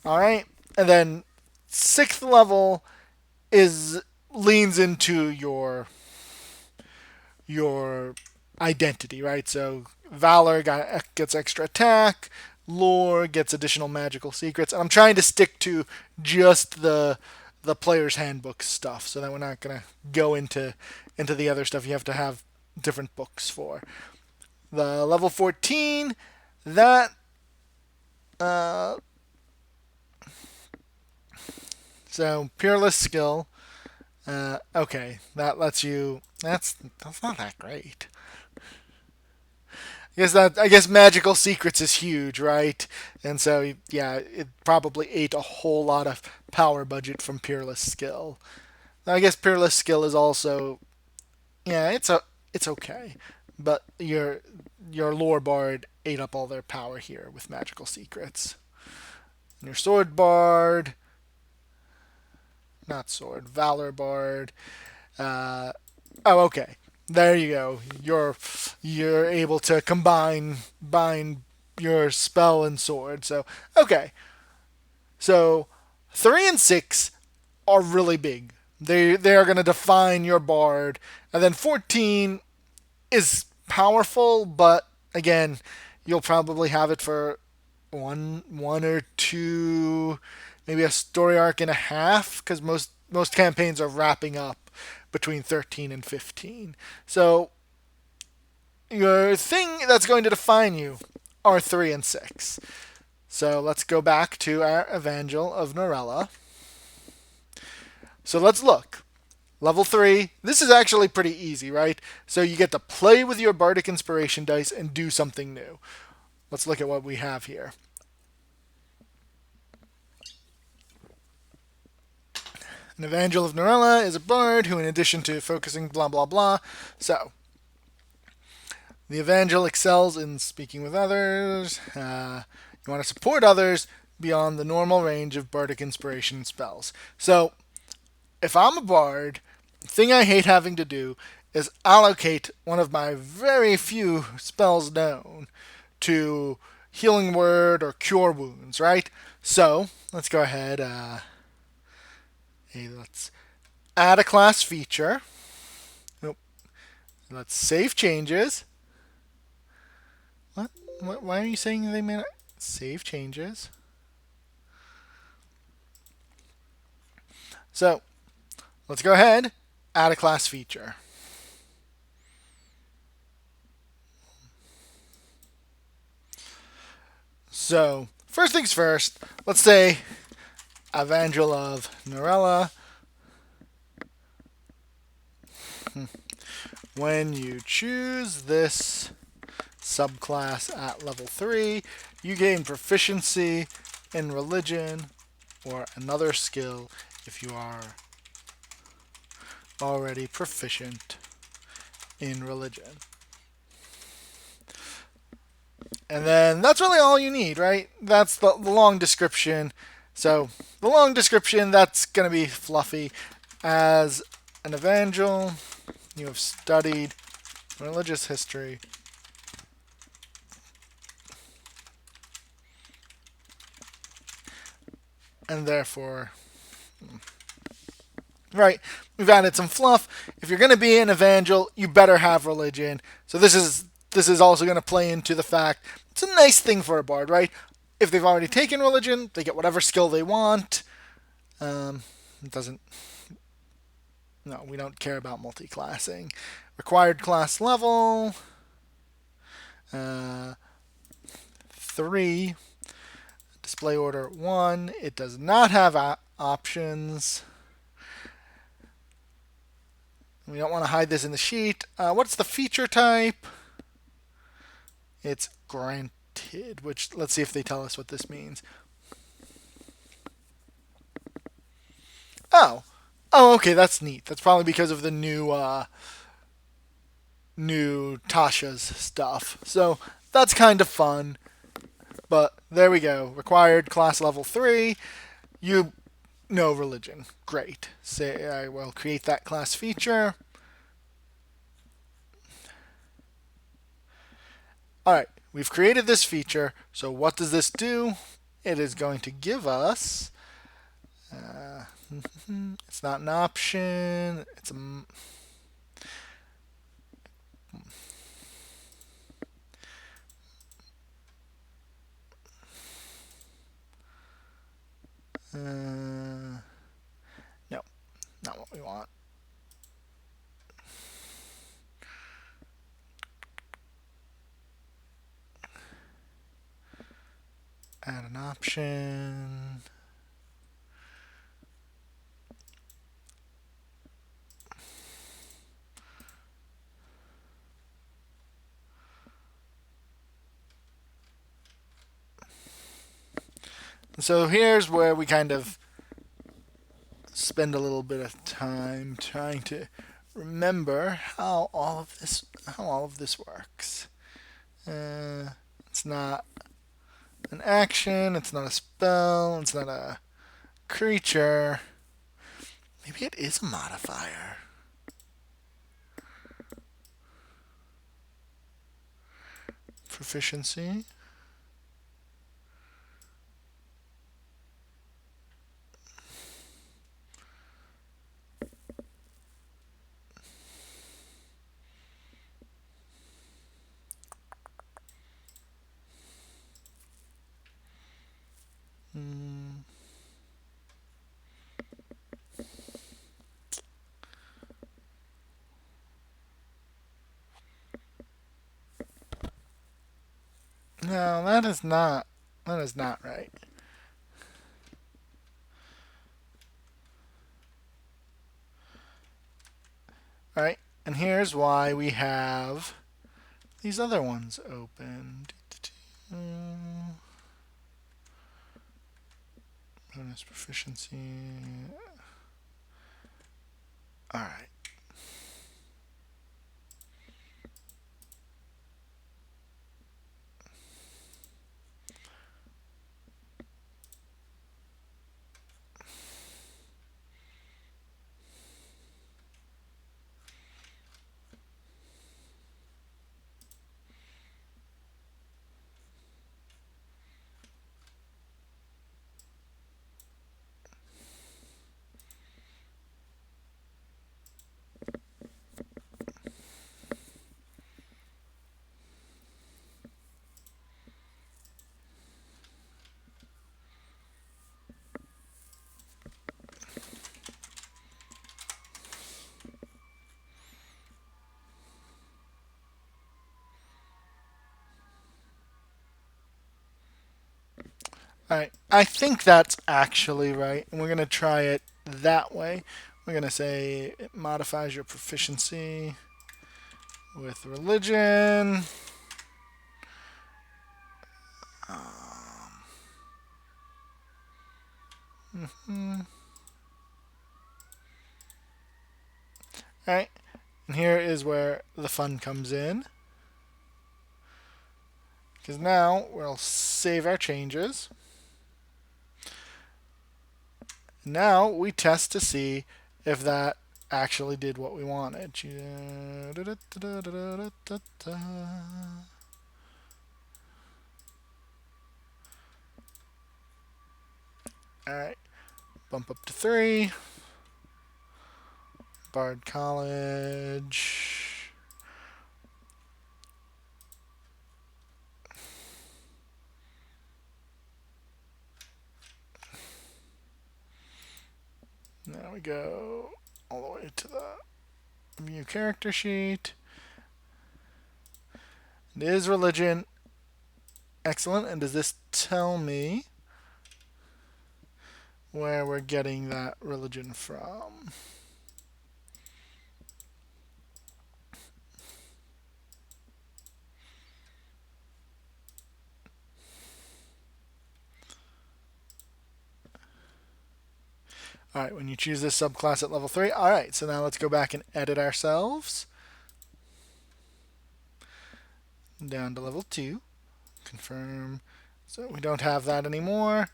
All right? And then, sixth level is leans into your identity, right? So Valor gets extra attack, Lore gets additional magical secrets, and I'm trying to stick to just the player's handbook stuff, so that we're not gonna go into the other stuff. You have to have different books for the level 14. That uh, so peerless skill. Okay, that lets you. That's not that great. I guess magical secrets is huge, right? And so yeah, it probably ate a whole lot of power budget from Peerless Skill. Now, I guess Peerless Skill is also, yeah, it's okay, but your lore bard ate up all their power here with magical secrets. And your sword bard, not sword, valor bard. Uh, oh, okay. There you go. You're able to bind your spell and sword. So okay. So 3 and 6 are really big. They are going to define your bard, and then 14 is powerful, but again, you'll probably have it for one or two, maybe a story arc and a half, because most campaigns are wrapping up between 13 and 15. So your thing that's going to define you are 3 and 6. So let's go back to our Evangel of Norella. So let's look. Level 3, this is actually pretty easy, right? So you get to play with your Bardic Inspiration dice and do something new. Let's look at what we have here. An Evangel of Norella is a bard who, in addition to focusing blah blah blah, so the Evangel excels in speaking with others. You want to support others beyond the normal range of Bardic Inspiration spells. So if I'm a bard, the thing I hate having to do is allocate one of my very few spells known to Healing Word or Cure Wounds, right? So let's go ahead. Let's add a class feature. Nope. Let's save changes. What? Why are you saying they may not save changes? So let's go ahead, add a class feature. So first things first, let's say Evangel of Norella. When you choose this subclass at level 3, you gain proficiency in religion or another skill if you are already proficient in religion. And then that's really all you need, right? That's the long description. So the long description, that's going to be fluffy. As an Evangel, you have studied religious history. And therefore, right, we've added some fluff. If you're going to be an Evangel, you better have religion. So this is also going to play into the fact it's a nice thing for a bard, right? If they've already taken religion, they get whatever skill they want. It doesn't. No, we don't care about multi-classing. Required class level 3. Display order 1. It does not have options. We don't want to hide this in the sheet. What's the feature type? It's granted, which let's see if they tell us what this means. Oh, okay, that's neat. That's probably because of the new Tasha's stuff. So that's kind of fun. But there we go. Required class level 3. You know religion. Great. Say I will create that class feature. Alright, we've created this feature. So what does this do? It is going to give us... it's not an option. It's a... no, not what we want. Add an option. So here's where we kind of spend a little bit of time trying to remember how all of this how all of this works. It's not an action, it's not a spell, it's not a creature. Maybe it is a modifier. Proficiency. No, that is not. That is not right. All right, and here's why we have these other ones open. Bonus proficiency. All right. All right, I think that's actually right, and we're going to try it that way. We're going to say it modifies your proficiency with religion. All right, and here is where the fun comes in. Because now we'll save our changes. Now we test to see if that actually did what we wanted. Alright, bump up to 3. Bard College. Now we go all the way to the view character sheet. It is religion. Excellent. And does this tell me where we're getting that religion from? Alright, when you choose this subclass at level 3. Alright, so now let's go back and edit ourselves. Down to level 2. Confirm. So we don't have that anymore.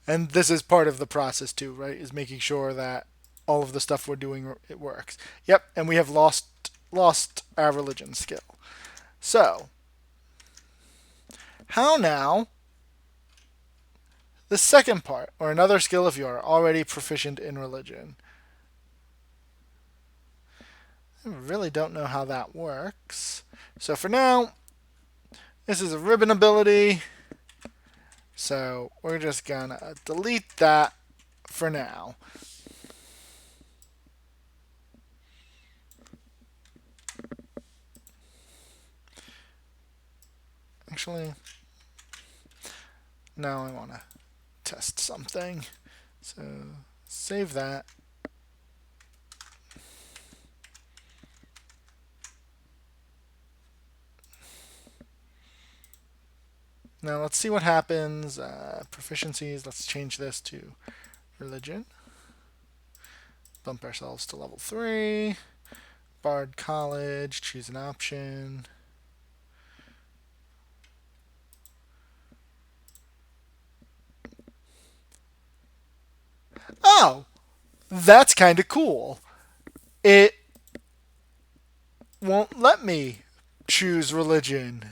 And this is part of the process too, right? Is making sure that all of the stuff we're doing, it works. Yep, and we have lost our religion skill. So, how now? The second part, or another skill if you're already proficient in religion. I really don't know how that works. So for now, this is a ribbon ability. So we're just gonna delete that for now. Actually, now I want to test something. So save that. Now let's see what happens. Proficiencies, let's change this to religion. Bump ourselves to level 3. Bard College, choose an option. Oh, that's kind of cool. It won't let me choose religion.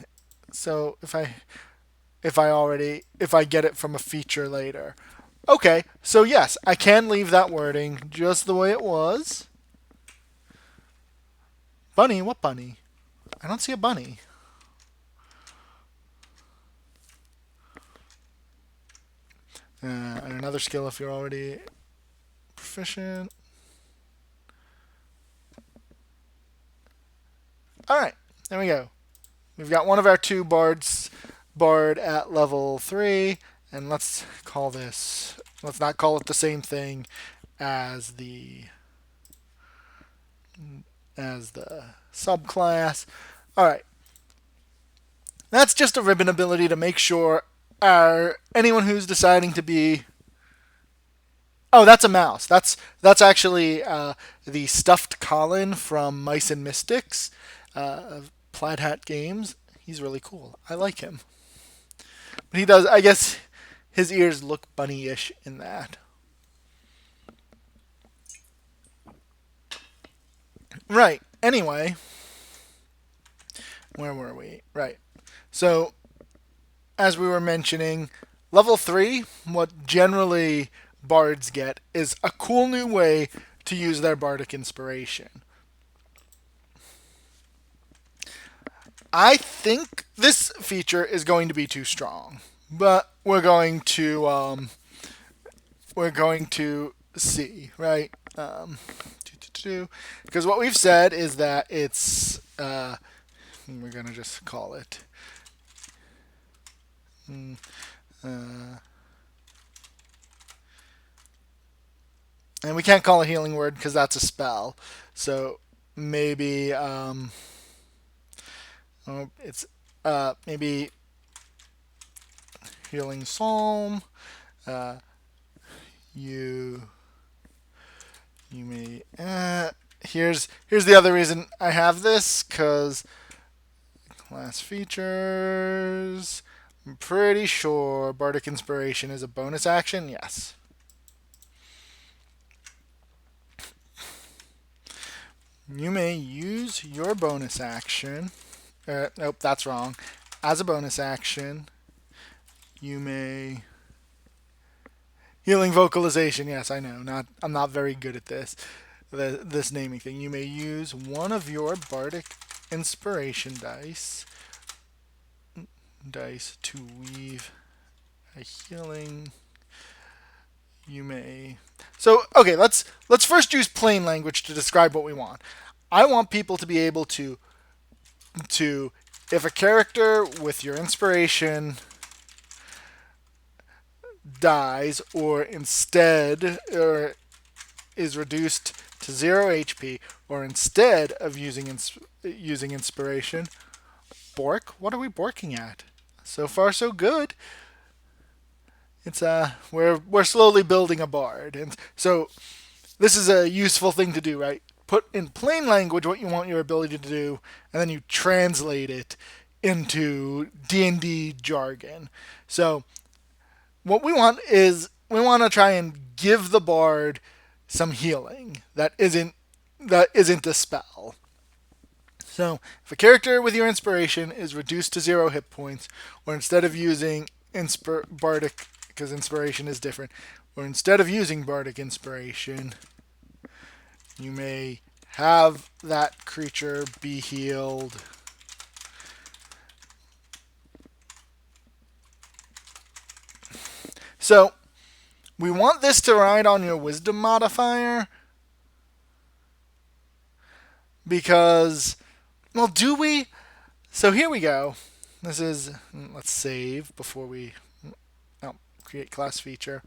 So if I get it from a feature later. Okay, so yes, I can leave that wording just the way it was. Bunny, what bunny? I don't see a bunny. And another skill if you're already proficient. All right, there we go. We've got one of our two bard at level 3, and let's call this. Let's not call it the same thing as the subclass. All right, that's just a ribbon ability to make sure anyone who's deciding to be. Oh, that's a mouse. That's actually the stuffed Colin from Mice and Mystics, of Plaid Hat Games. He's really cool. I like him. But he does. I guess his ears look bunny-ish in that. Right. Anyway, where were we? Right. So, as we were mentioning, level 3, what generally bards get is a cool new way to use their bardic inspiration. I think this feature is going to be too strong, but we're going to see, right? Because what we've said is that it's we're gonna just call it. And we can't call a healing word because that's a spell. So maybe it's maybe healing psalm. Uh, you may. Here's the other reason I have this, because class features. I'm pretty sure bardic inspiration is a bonus action. Yes. You may use your bonus action. Nope, that's wrong. As a bonus action, you may healing vocalization. Yes, I know. I'm not very good at this naming thing. You may use one of your bardic inspiration dice to weave a healing. You may. So okay, let's first use plain language to describe what we want. I want people to be able to if a character with your inspiration dies or is reduced to 0 HP, or instead of using inspiration, bork. What are we borking at? So far so good. It's we're slowly building a bard, and so this is a useful thing to do, right? Put in plain language what you want your ability to do, and then you translate it into D&D jargon. So what we want is we want to try and give the bard some healing that isn't a spell. So if a character with your inspiration is reduced to 0 hit points, or instead of using bardic, because inspiration is different, or instead of using bardic inspiration, you may have that creature be healed. So we want this to ride on your wisdom modifier, because, well, do we? So here we go. This is, let's save before we create class feature.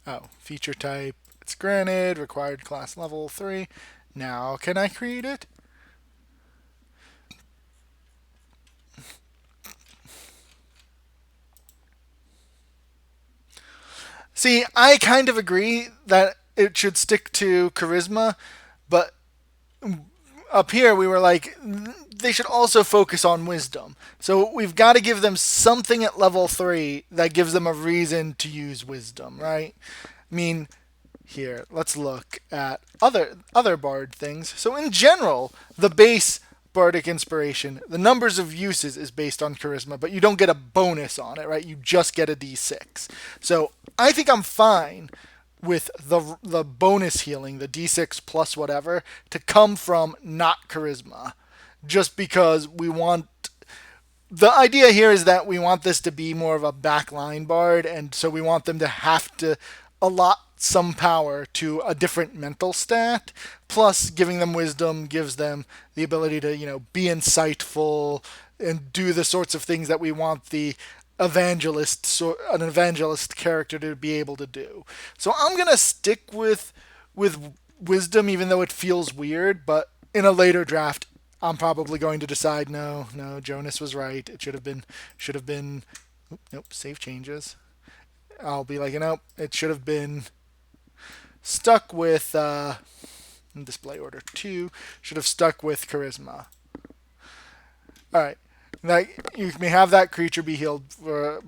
Oh, feature type. It's granted. Required class level 3. Now, can I create it? See, I kind of agree that it should stick to charisma, but up here we were like, they should also focus on wisdom. So we've got to give them something at level 3 that gives them a reason to use wisdom, right? I mean, here, let's look at other bard things. So in general, the base bardic inspiration, the numbers of uses is based on charisma, but you don't get a bonus on it, right? You just get a d6. So I think I'm fine with the bonus healing, the d6 plus whatever, to come from not charisma, just because we want. The idea here is that we want this to be more of a backline bard, and so we want them to have to allot some power to a different mental stat. Plus, giving them wisdom gives them the ability to, be insightful and do the sorts of things that we want an evangelist character to be able to do. So I'm gonna stick with wisdom, even though it feels weird. But in a later draft, I'm probably going to decide no, Jonas was right. It should have been. Nope, save changes. I'll be like, it should have been stuck with display order 2. Should have stuck with charisma. All right. That you may have that creature be healed for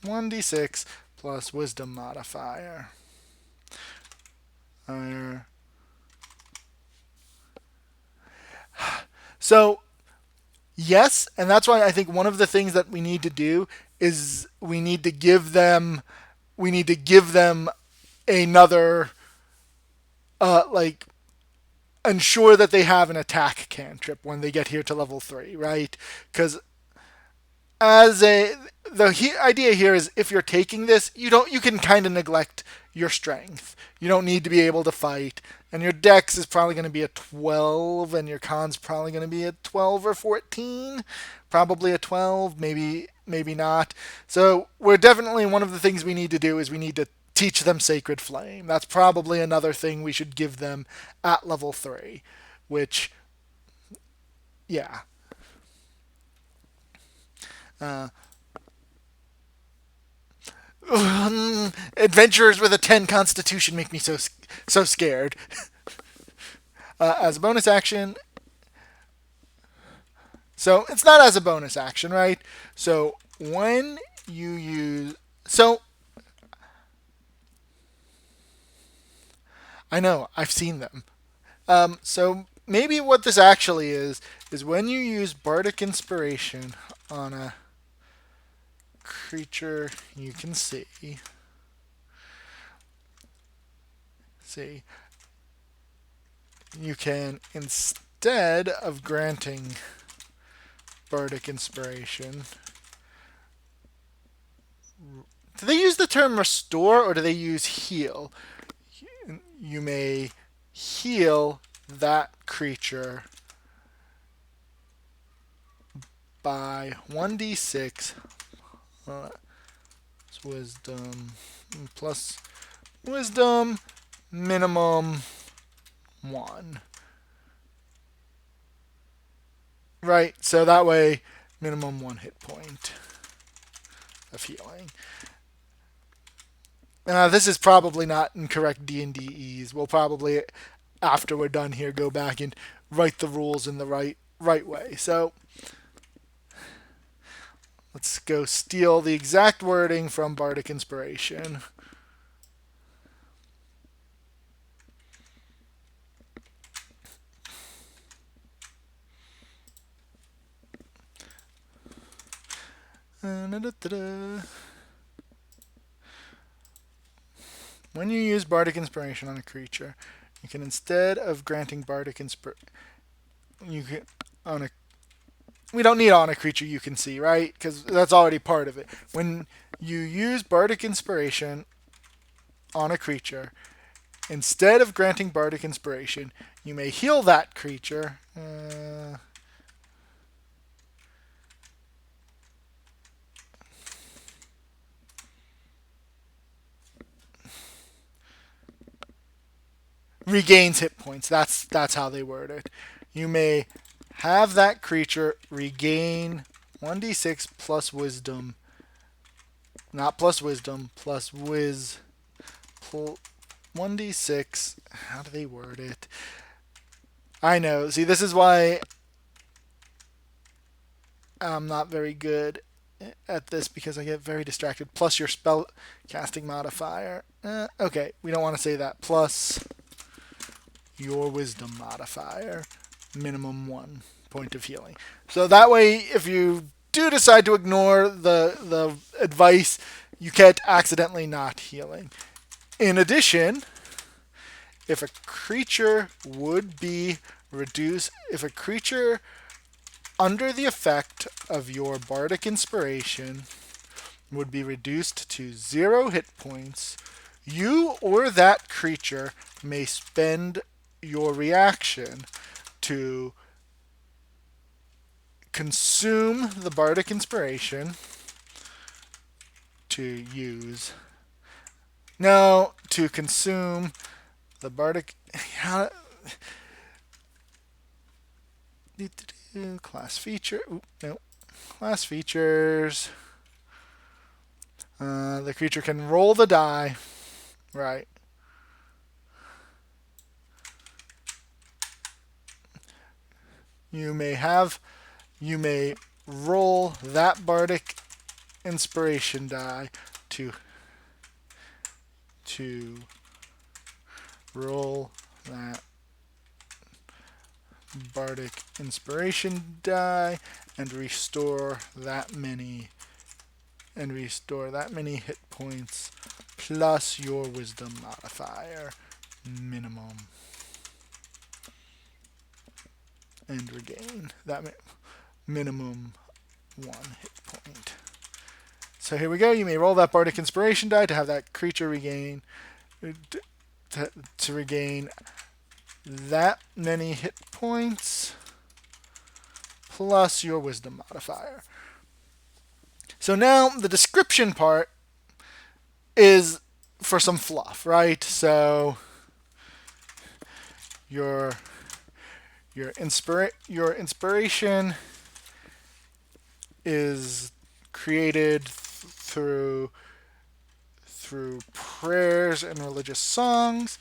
1d6 plus wisdom modifier. So yes, and that's why I think one of the things that we need to do is we need to give them another like ensure that they have an attack cantrip when they get here to level 3, right? Because idea here is if you're taking this, you can kind of neglect your strength. You don't need to be able to fight, and your dex is probably going to be a 12, and your con's probably going to be a 12 or 14, probably a 12, maybe not. So we're definitely one of the things we need to do is we need to teach them Sacred Flame. That's probably another thing we should give them at level 3, which, yeah. Uh, Adventurers with a 10 Constitution make me so scared. As a bonus action, so it's not as a bonus action, right? So when you use, so I know I've seen them. So maybe what this actually is when you use Bardic Inspiration on a creature you can see. You can, instead of granting Bardic Inspiration, do they use the term restore or do they use heal? You may heal that creature by 1d6 wisdom plus wisdom minimum 1. Right, so that way minimum 1 hit point of healing. This is probably not in correct D&D's. We'll probably, after we're done here, go back and write the rules in the right way. So let's go steal the exact wording from Bardic Inspiration. When you use Bardic Inspiration on a creature, you can, instead of granting Bardic Inspiration, we don't need on a creature you can see, right? Because that's already part of it. When you use Bardic Inspiration on a creature, instead of granting Bardic Inspiration, you may heal that creature. Regains hit points. That's how they word it. You may have that creature regain 1d6 plus wisdom not plus wisdom, plus whiz, 1d6. How do they word it? I know. See, this is why I'm not very good at this because I get very distracted. Plus your spell casting modifier. Okay, we don't want to say that. Plus your wisdom modifier. Minimum 1 point of healing. So that way, if you do decide to ignore the advice, you can't accidentally not healing. In addition, if a creature would be reduced, if a creature under the effect of your bardic inspiration would be reduced to 0 hit points, you or that creature may spend your reaction to consume the bardic inspiration to use. No, to consume the bardic. Class feature. No. Class features. The creature can roll the die. Right. You may roll that bardic inspiration die to roll that bardic inspiration die and restore that many hit points plus your wisdom modifier minimum, and regain that minimum 1 hit point. So here we go. You may roll that bardic inspiration die to have that creature regain to regain that many hit points plus your wisdom modifier. So now the description part is for some fluff, right? So your inspiration is created through prayers and religious songs,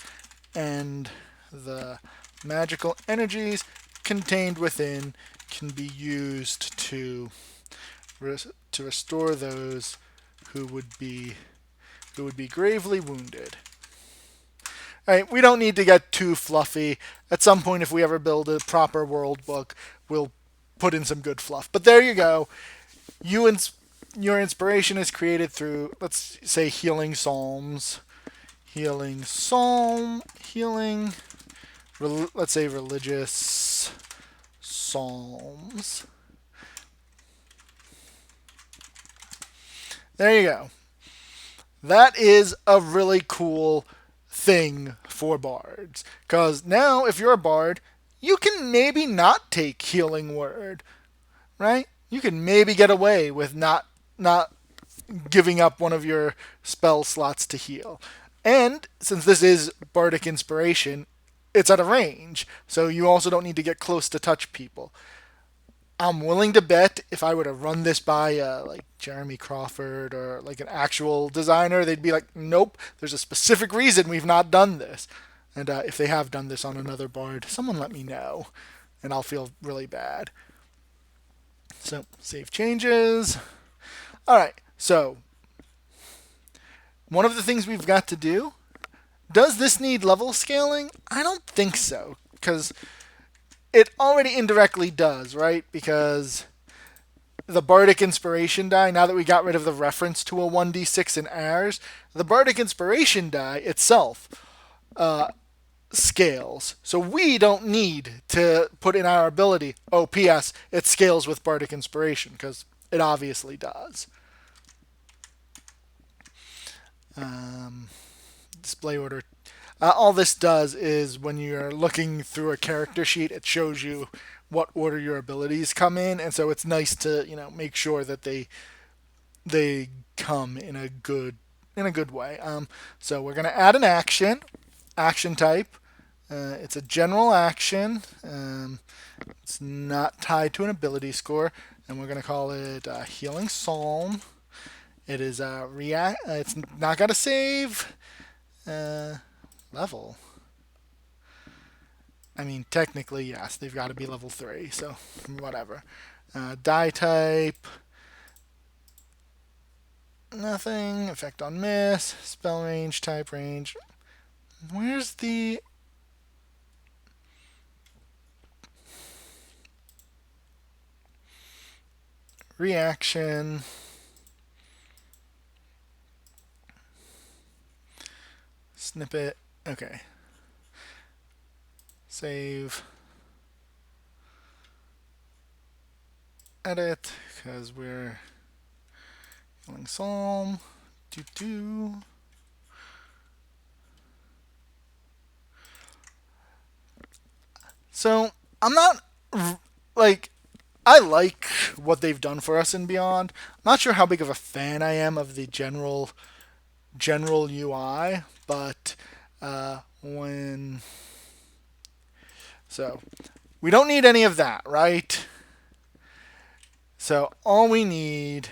and the magical energies contained within can be used to restore those who would be gravely wounded. All right, we don't need to get too fluffy. At some point, if we ever build a proper world book, we'll put in some good fluff. But there you go. Your inspiration is created through, let's say, healing psalms. Let's say religious psalms. There you go. That is a really cool thing for bards. Because now, if you're a bard, you can maybe not take healing word, right? You can maybe get away with not giving up one of your spell slots to heal. And since this is bardic inspiration, it's at a range, so you also don't need to get close to touch people. I'm willing to bet if I were to run this by like Jeremy Crawford or like an actual designer, they'd be like, nope, there's a specific reason we've not done this. And if they have done this on another bard, someone let me know, and I'll feel really bad. So, save changes. All right, so one of the things we've got to do, does this need level scaling? I don't think so, because it already indirectly does, right? Because the bardic inspiration die, now that we got rid of the reference to a 1d6 in ours, the bardic inspiration die itself scales. So we don't need to put in our ability, oh, P.S., it scales with bardic inspiration, because it obviously does. Display order. All this does is when you're looking through a character sheet, it shows you what order your abilities come in, and so it's nice to make sure that they come in a good way. So we're gonna add an action type. It's a general action. It's not tied to an ability score, and we're gonna call it Healing Psalm. It is react. It's not got to save level. I mean, technically, yes, they've got to be level 3, so whatever. Die type, nothing. Effect on miss. Spell range, type range. Where's the... reaction? Snippet. Okay. Save. Edit, because we're killing Psalm. Do. So I'm not like I like what they've done for us in Beyond. I'm not sure how big of a fan I am of the general UI, but when so we don't need any of that, right? So all we need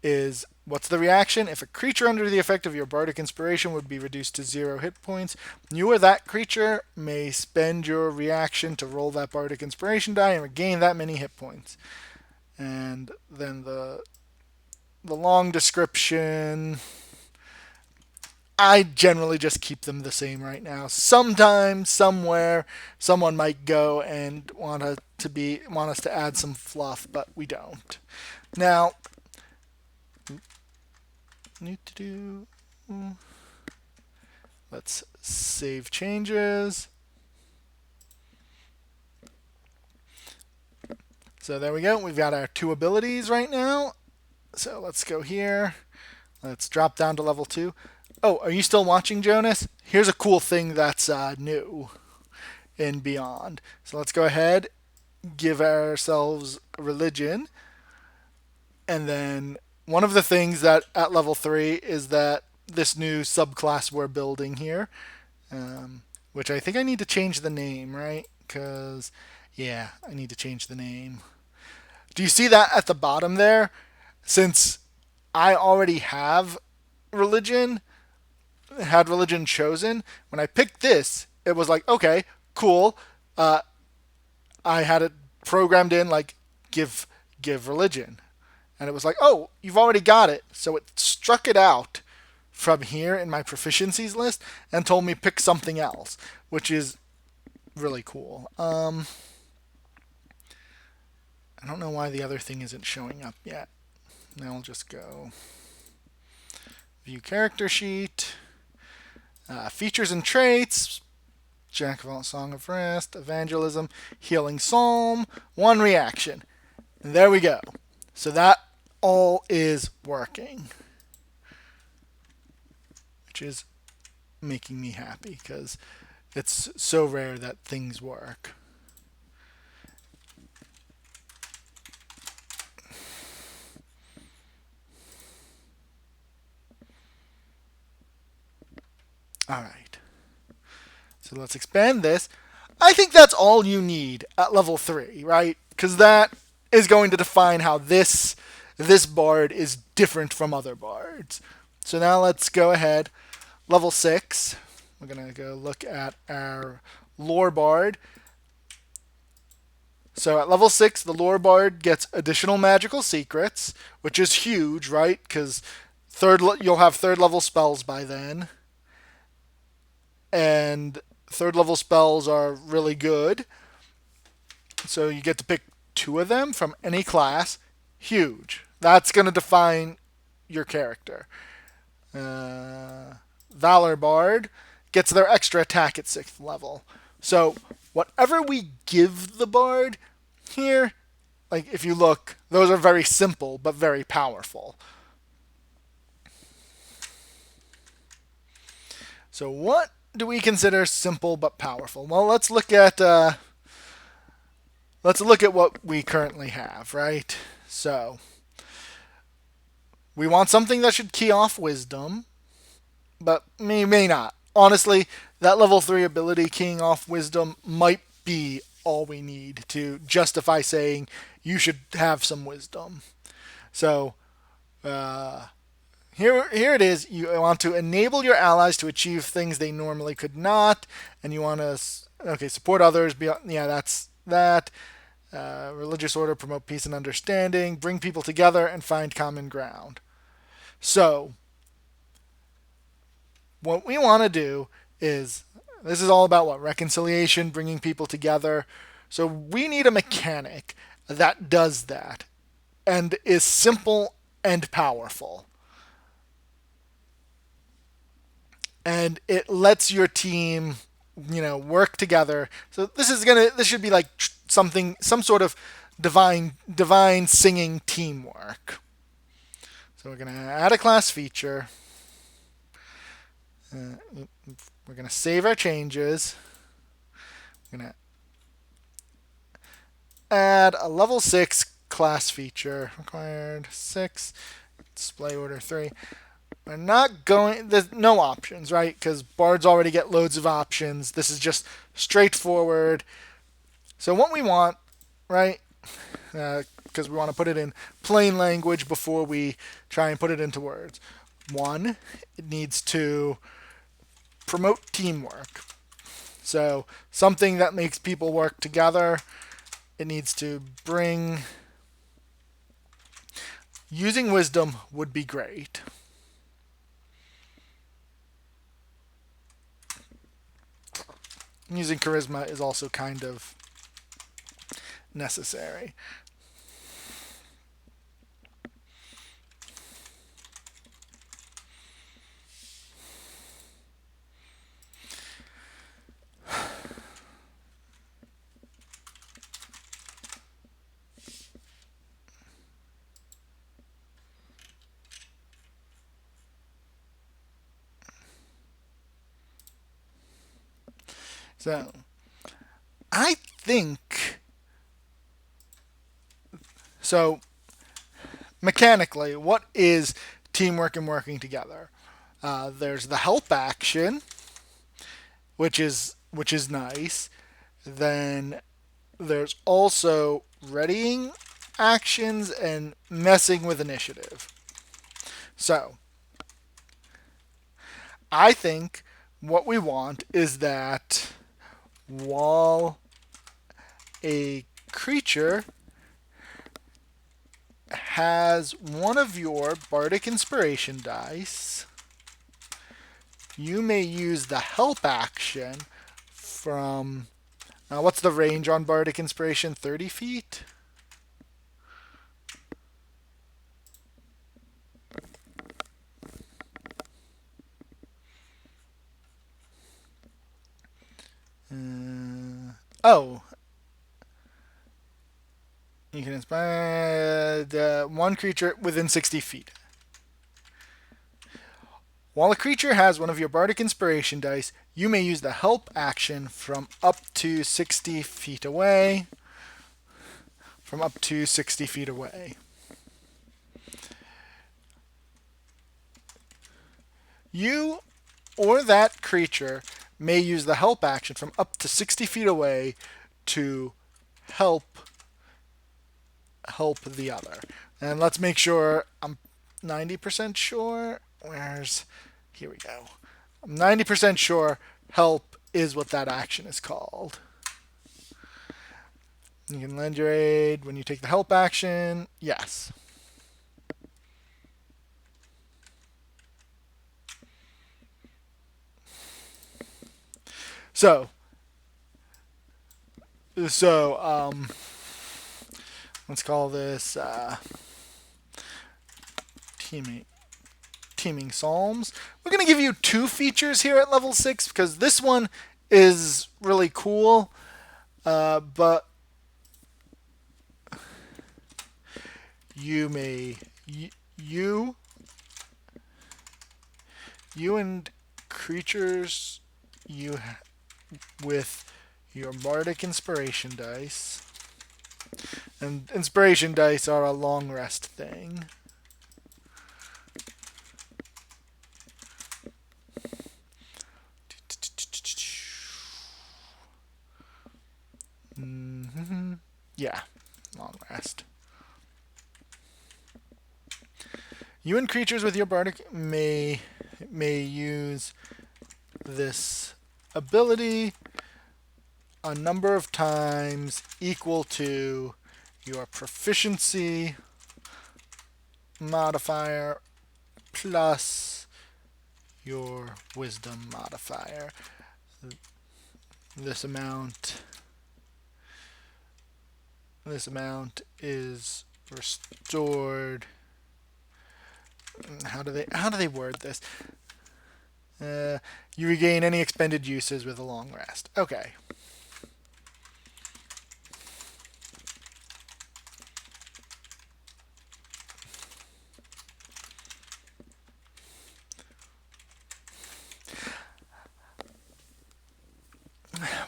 is what's the reaction? If a creature under the effect of your bardic inspiration would be reduced to 0 hit points, you or that creature may spend your reaction to roll that bardic inspiration die and regain that many hit points. And then the long description, I generally just keep them the same right now. Sometimes, somewhere, someone might go and want us to add some fluff, but we don't. Now, let's save changes. So there we go. We've got our 2 abilities right now. So let's go here. Let's drop down to level 2. Oh, are you still watching, Jonas? Here's a cool thing that's new in Beyond. So let's go ahead, give ourselves religion, and then one of the things that at level 3 is that this new subclass we're building here, which I think I need to change the name, right? Because, yeah, I need to change the name. Do you see that at the bottom there? Since I already have religion, had religion chosen, when I picked this, it was like, okay, cool. I had it programmed in like give religion. And it was like, oh, you've already got it. So it struck it out from here in my proficiencies list and told me pick something else, which is really cool. I don't know why the other thing isn't showing up yet. Now I'll just go view character sheet, features and traits, Jack of all, Song of Rest, evangelism, healing psalm, 1 reaction. And there we go. So that all is working, which is making me happy because it's so rare that things work. All right. So let's expand this. I think that's all you need at level 3, right? Because that is going to define how this bard is different from other bards. So now let's go ahead. Level 6. We're going to go look at our lore bard. So at level 6, the lore bard gets additional magical secrets, which is huge, right? Because you'll have 3rd level spells by then. And 3rd level spells are really good. So you get to pick 2 of them from any class. Huge. That's going to define your character. Valor Bard gets their extra attack at 6th level. So whatever we give the Bard here, like if you look, those are very simple but very powerful. So what do we consider simple but powerful? Well, let's look at what we currently have, right? So we want something that should key off wisdom, but may not. Honestly, that level 3 ability keying off wisdom might be all we need to justify saying you should have some wisdom. So Uh, here it is. You want to enable your allies to achieve things they normally could not, and you want to support others. Yeah, that's that. Religious order, promote peace and understanding, bring people together, and find common ground. So, what we want to do is this is all about what? Reconciliation, bringing people together. So, we need a mechanic that does that and is simple and powerful. And it lets your team, work together. So this should be like some sort of divine singing teamwork. So we're gonna add a class feature. We're gonna save our changes. We're gonna add a level 6 class feature. Required 6. Display order 3. We're not going. There's no options, right? Because bards already get loads of options. This is just straightforward. So what we want, right? Because we want to put it in plain language before we try and put it into words. One, it needs to promote teamwork. So something that makes people work together. It needs to bring. Using wisdom would be great. Using charisma is also kind of necessary. So, I think so. Mechanically, what is teamwork and working together? There's the help action, which is nice. Then there's also readying actions and messing with initiative. So, I think what we want is that while a creature has one of your Bardic Inspiration dice, you may use the help action from. What's the range on Bardic Inspiration? 30 feet? Oh. You can inspire one creature within 60 feet. While a creature has one of your Bardic Inspiration dice, you may use the help action from up to 60 feet away. From up to 60 feet away. You or that creature may use the help action from up to 60 feet away to help the other. And let's make sure I'm 90% sure. Here we go. I'm 90% sure help is what that action is called. You can lend your aid when you take the help action. Yes. So let's call this teaming psalms. We're going to give you 2 features here at level 6 because this one is really cool, but you and creatures with your Bardic Inspiration dice. And Inspiration dice are a long rest thing. Yeah, long rest. You and creatures with your bardic may use this ability a number of times equal to your proficiency modifier plus your wisdom modifier. This amount is restored. How do they word this? You regain any expended uses with a long rest. Okay.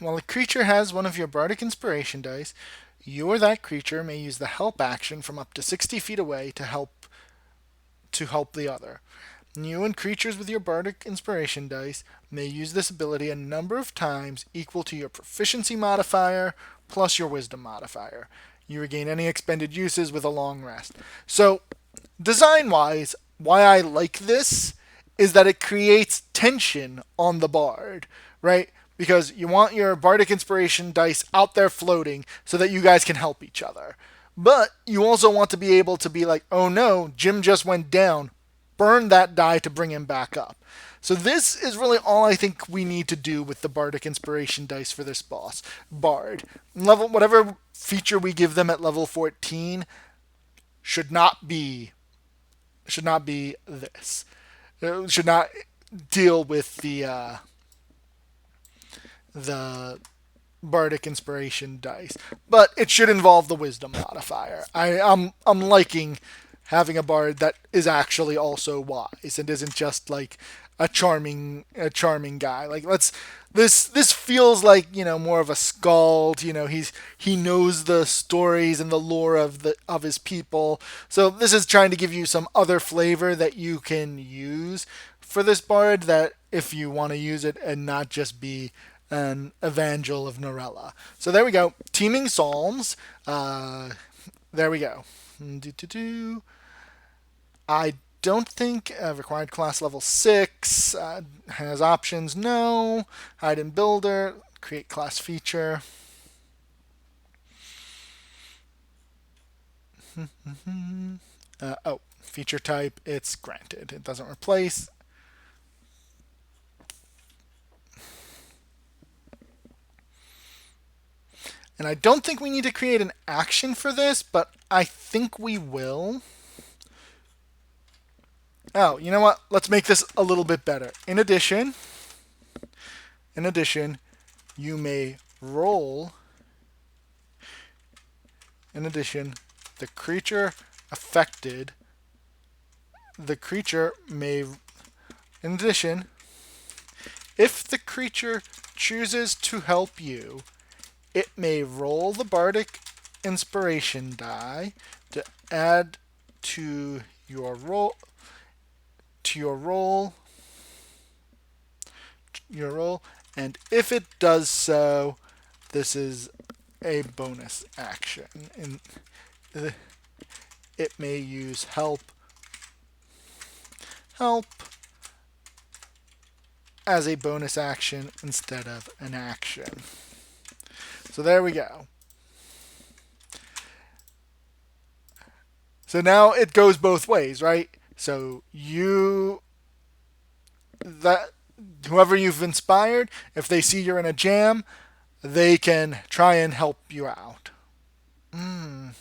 While a creature has one of your bardic inspiration dice, you or that creature may use the help action from up to 60 feet away to help the other. You and creatures with your bardic inspiration dice may use this ability a number of times equal to your proficiency modifier plus your wisdom modifier. You regain any expended uses with a long rest. So, design wise, why I like this is that it creates tension on the bard, right? Because you want your bardic inspiration dice out there floating so that you guys can help each other. But you also want to be able to be like, oh no, Jim just went down. Burn that die to bring him back up. So this is really all I think we need to do with the bardic inspiration dice for this boss. Bard. Level whatever feature we give them at level 14 should not be this. It should not deal with the bardic inspiration dice, but it should involve the wisdom modifier. I'm liking having a bard that is actually also wise and isn't just like a charming guy. Like this feels like, more of a skald. He knows the stories and the lore of his people. So this is trying to give you some other flavor that you can use for this bard, that if you want to use it and not just be an evangel of Norella. So there we go. Teeming Psalms. There we go. I don't think required class level 6 has options. No. Hide and builder. Create class feature. Feature type. It's granted. It doesn't replace. And I don't think we need to create an action for this, but I think we will. Oh, you know what? Let's make this a little bit better. In addition, you may roll. In addition, the creature affected. The creature may. In addition, if the creature chooses to help you, it may roll the bardic inspiration die to add to your roll. And if it does so, this is a bonus action. And it may use help as a bonus action instead of an action. So there we go. So now it goes both ways, right? So whoever you've inspired, if they see you're in a jam, they can try and help you out. You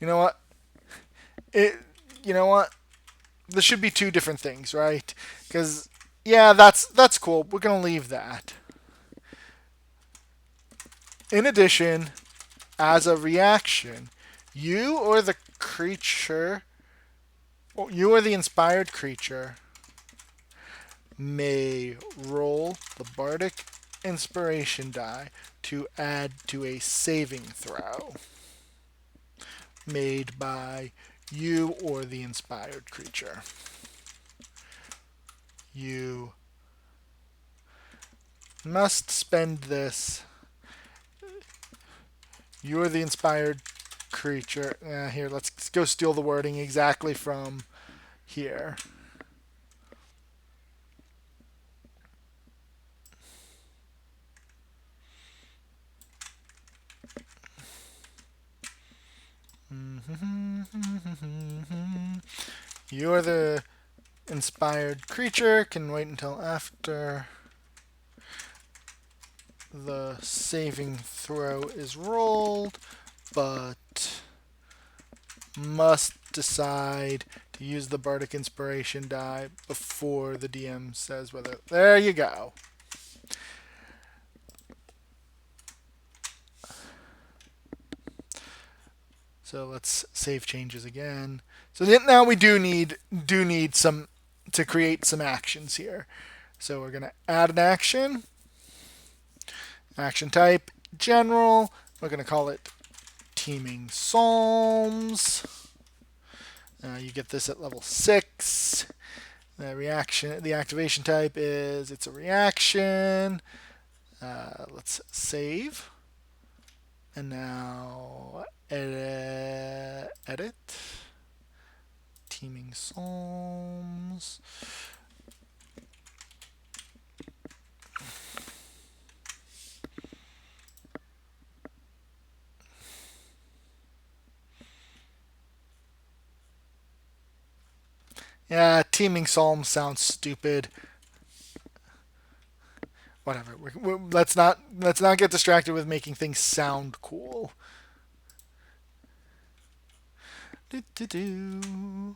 know what? You know what? This should be two different things, right? Because yeah, that's cool. We're gonna leave that. In addition, as a reaction, you or the inspired creature may roll the bardic inspiration die to add to a saving throw made by you or the inspired creature. You must spend this. You're the inspired creature. Here, let's go steal the wording exactly from here. You're the inspired creature. Can wait until after the saving throw is rolled, but must decide to use the Bardic Inspiration die before the DM says whether. There you go. So let's save changes again. So now we do need some to create some actions here. So we're gonna add an action. Action type general. We're gonna call it Teeming Psalms. You get this at level 6. The activation type is it's a reaction. Let's save. And now edit. Teeming Psalms. Yeah, Teeming Psalms sounds stupid. Whatever. Let's not get distracted with making things sound cool. Do, do, do.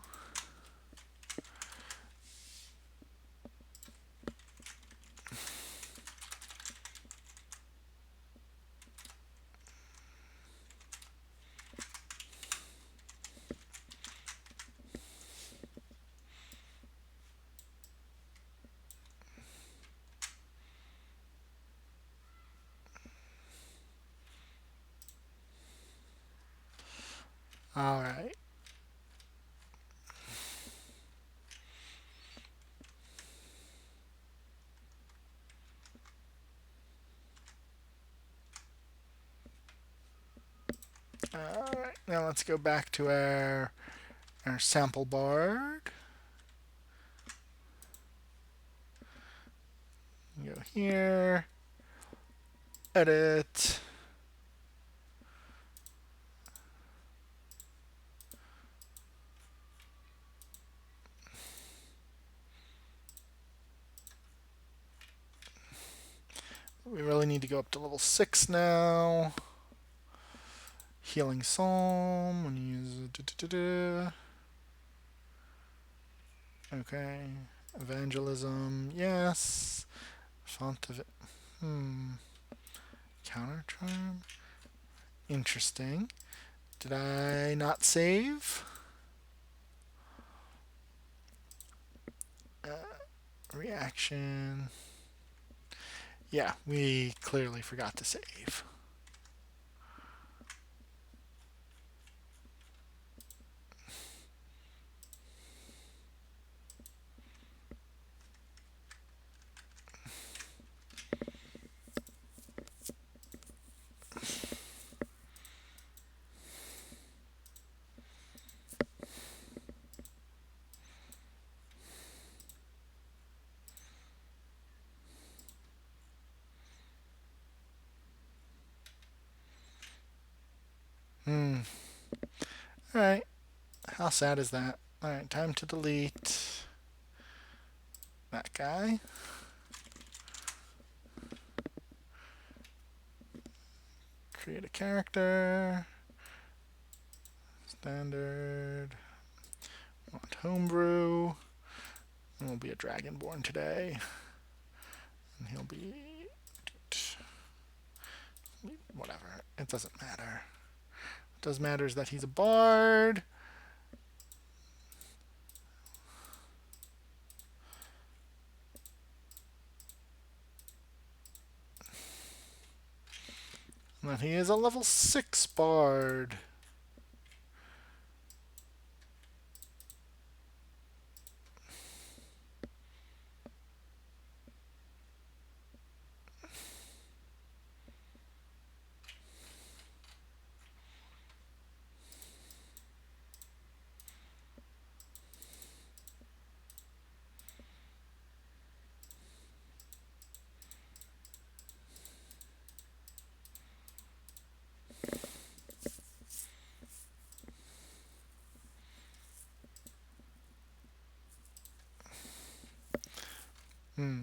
All right. All right. Now let's go back to our sample bard. Go here. Edit. We really need to go up to level 6 now. Healing Psalm. When you use okay. Evangelism. Yes. Font of it. Counter charm. Interesting. Did I not save? Reaction. Yeah, we clearly forgot to save. Alright. How sad is that? Alright, time to delete that guy. Create a character. Standard. Want homebrew. And we'll be a dragonborn today. And he'll be whatever. It doesn't matter. What does matter is that he's a bard. And that he is a level 6 bard. Hmm.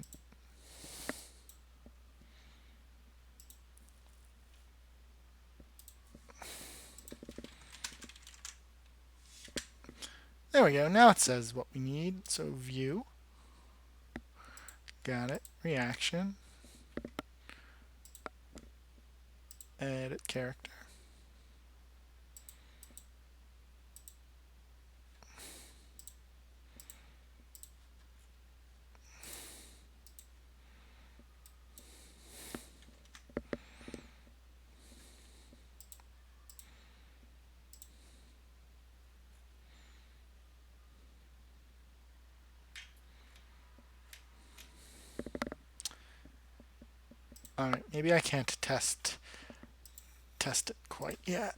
There we go. Now it says what we need. So view. Got it. Reaction. Edit character. All right. Maybe I can't test it quite yet.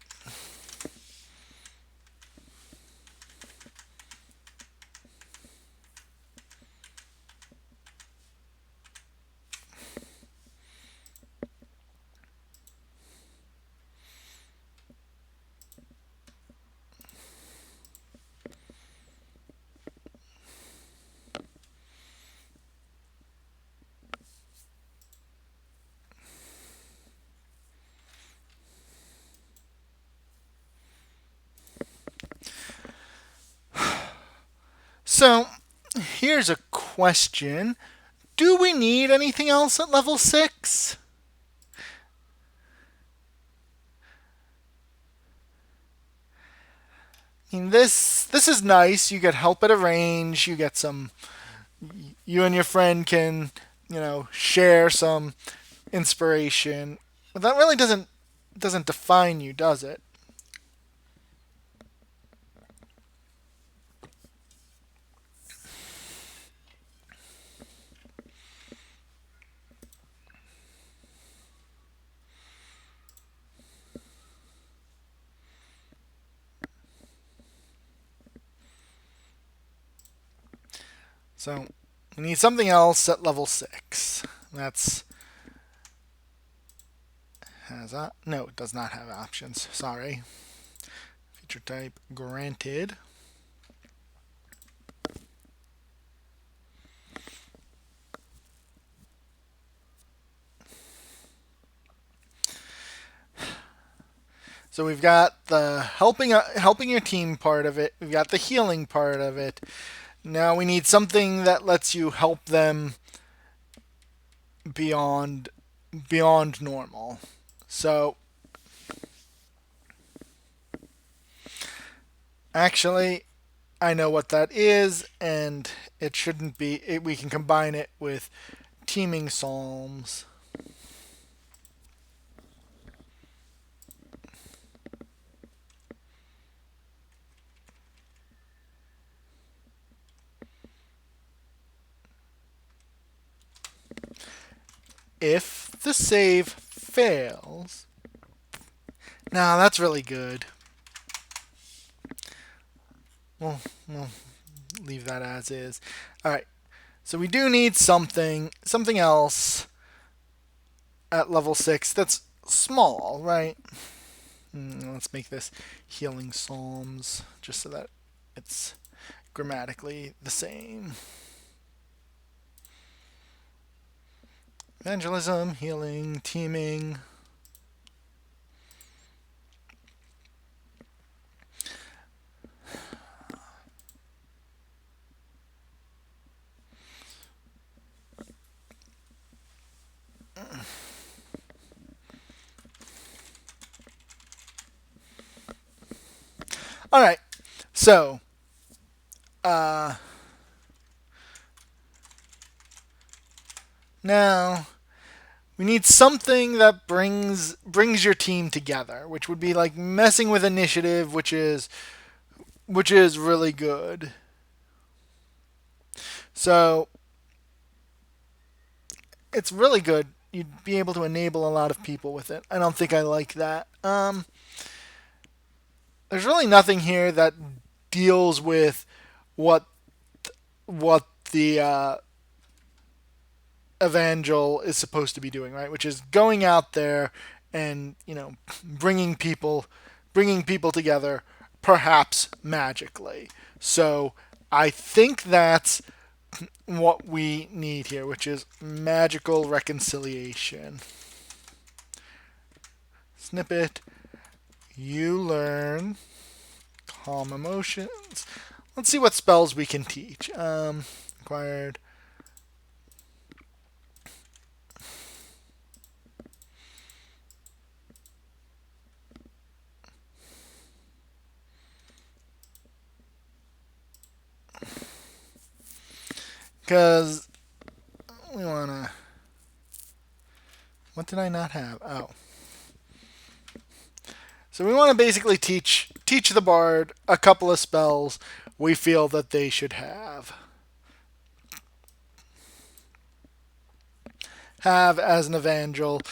So here's a question. Do we need anything else at level 6? I mean, this is nice. You get help at a range. You get some. You and your friend can, share some inspiration. But that really doesn't define you, does it? So we need something else at level 6. That's has that? No, it does not have options. Sorry. Feature type granted. So we've got the helping your team part of it. We've got the healing part of it. Now we need something that lets you help them beyond beyond normal. So actually, I know what that is, and it shouldn't be. We can combine it with teaming psalms. If the save fails, now that's really good. We'll leave that as is. All right. So we do need something else at level 6 that's small, right? Let's make this healing psalms just so that it's grammatically the same. Evangelism, healing, teaming. All right. So, uh, now we need something that brings your team together, which would be like messing with initiative, which is really good. So, it's really good. You'd be able to enable a lot of people with it. I don't think I like that. There's really nothing here that deals with what what the evangel is supposed to be doing, right? Which is going out there and bringing people together, perhaps magically. So I think that's what we need here, which is magical reconciliation. Snippet. You learn calm emotions. Let's see what spells we can teach. Acquired. Because we want to. What did I not have? Oh. So we want to basically teach the bard a couple of spells we feel that they should have as an evangel.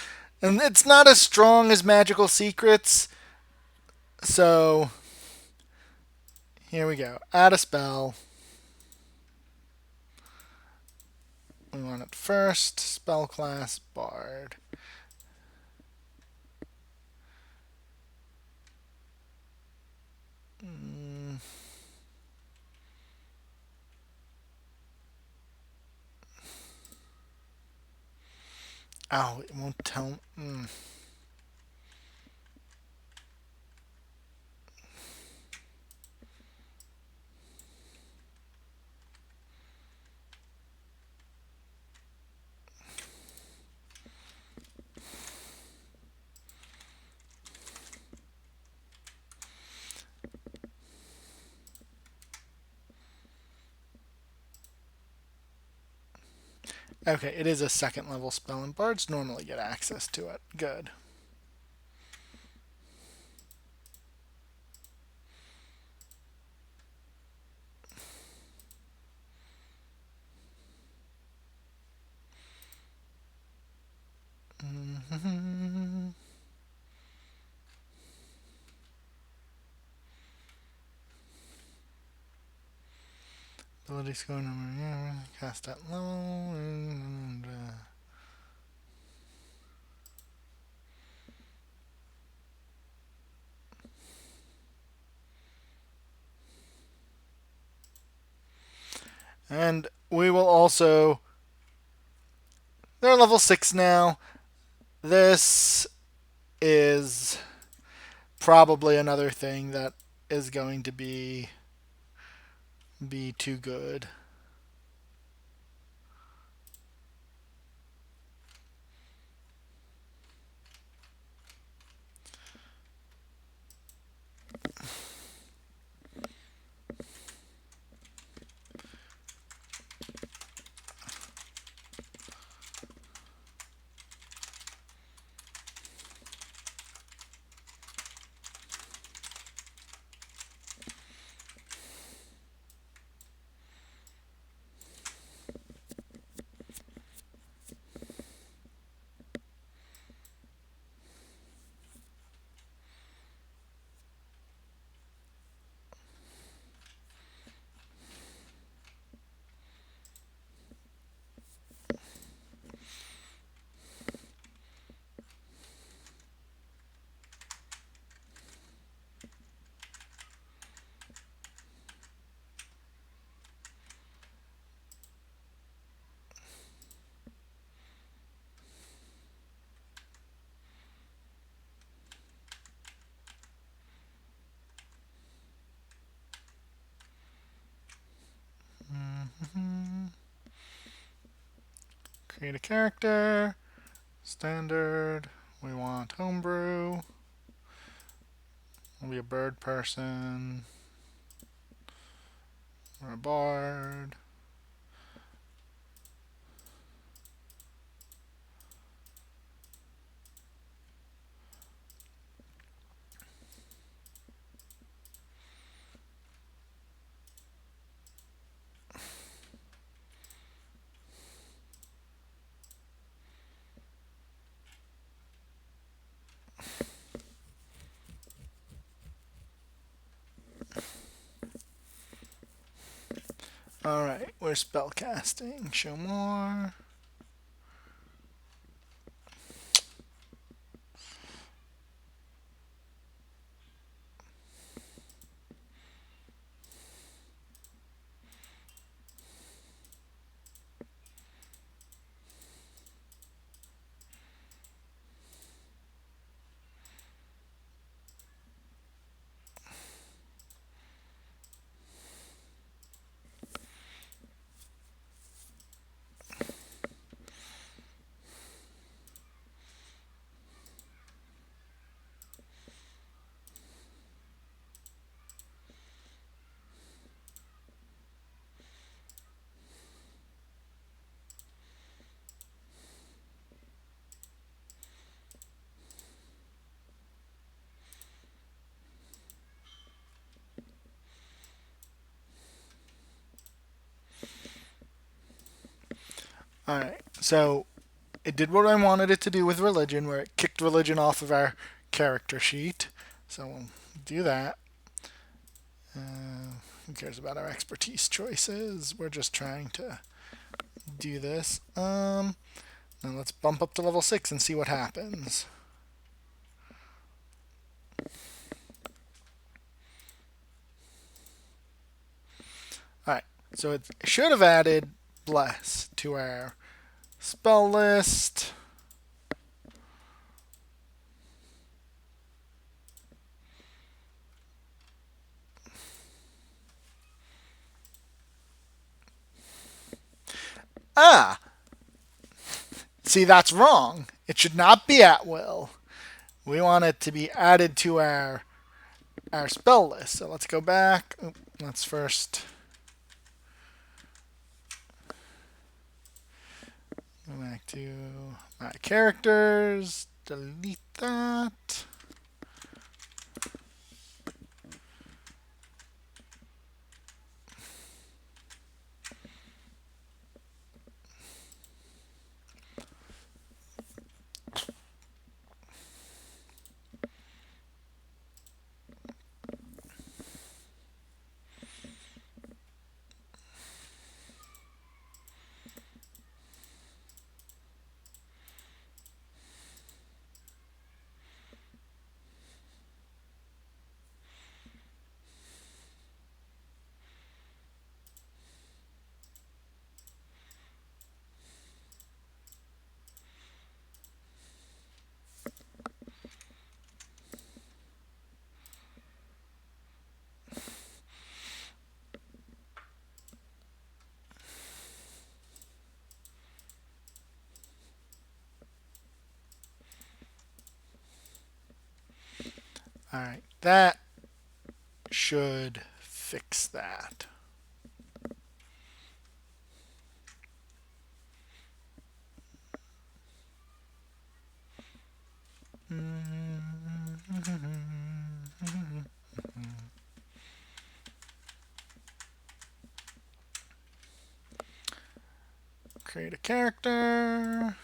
And it's not as strong as magical secrets. So here we go. Add a spell. We want it first. Spell class bard. Oh, it won't tell. Okay, it is a second level spell, and bards normally get access to it. Good. Ability score number, yeah, cast at level. And we will also. They're level 6 now. This is probably another thing that is going to be too good. Create a character. Standard. We want homebrew. We'll be a bird person. Or a bard. Alright, we're spellcasting. Show more. All right. So it did what I wanted it to do with religion, where it kicked religion off of our character sheet. So we'll do that. Who cares about our expertise choices? We're just trying to do this. Now let's bump up to level 6 and see what happens. Alright, so it should have added Bless to our spell list. Ah! See, that's wrong. It should not be at will. We want it to be added to our spell list. So let's go back. Let's first go back to my characters. Delete that. Alright, that should fix that. Create a character.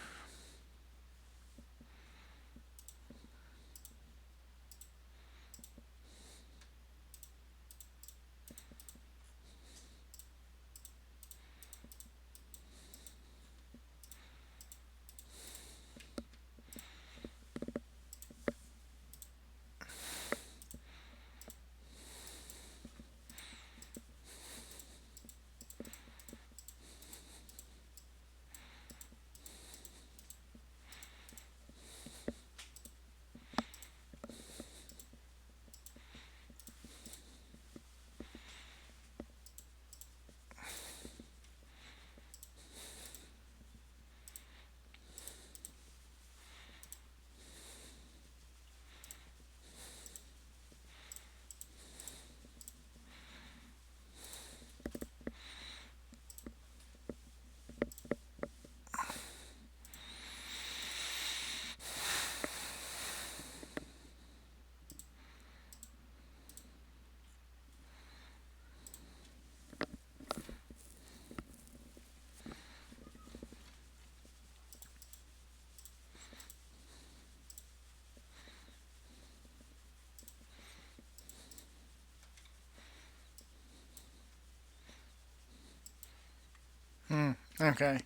Okay,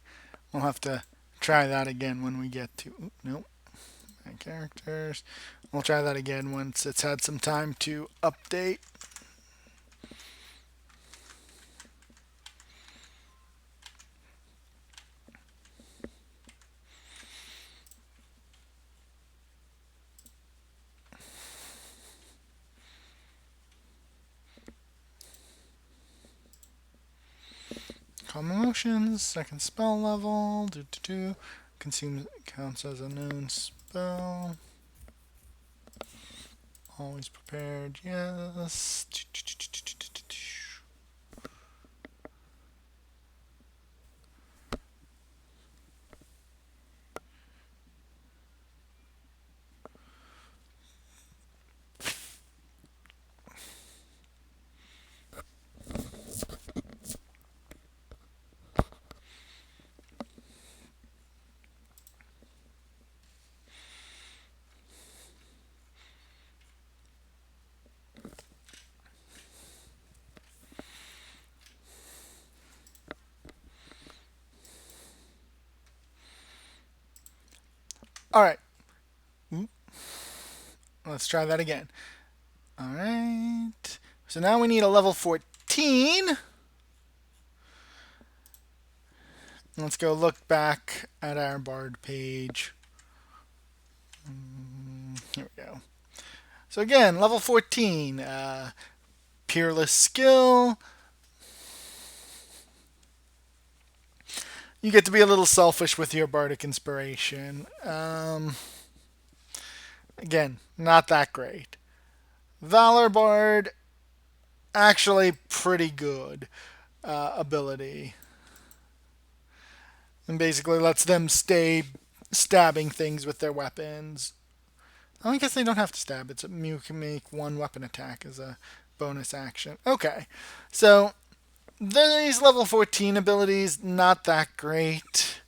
we'll have to try that again when we get to. Nope, my characters. We'll try that again once it's had some time to update. Calm emotions, second spell level. Consume counts as a known spell. Always prepared, yes. All right. Let's try that again. All right. So now we need a level 14. Let's go look back at our Bard page. Here we go. So again, level 14. Peerless skill. You get to be a little selfish with your bardic inspiration. Again, not that great. Valor Bard, actually pretty good ability. And basically lets them stay stabbing things with their weapons. Oh, I guess they don't have to stab. You can make one weapon attack as a bonus action. Okay, so these level 14 abilities, not that great.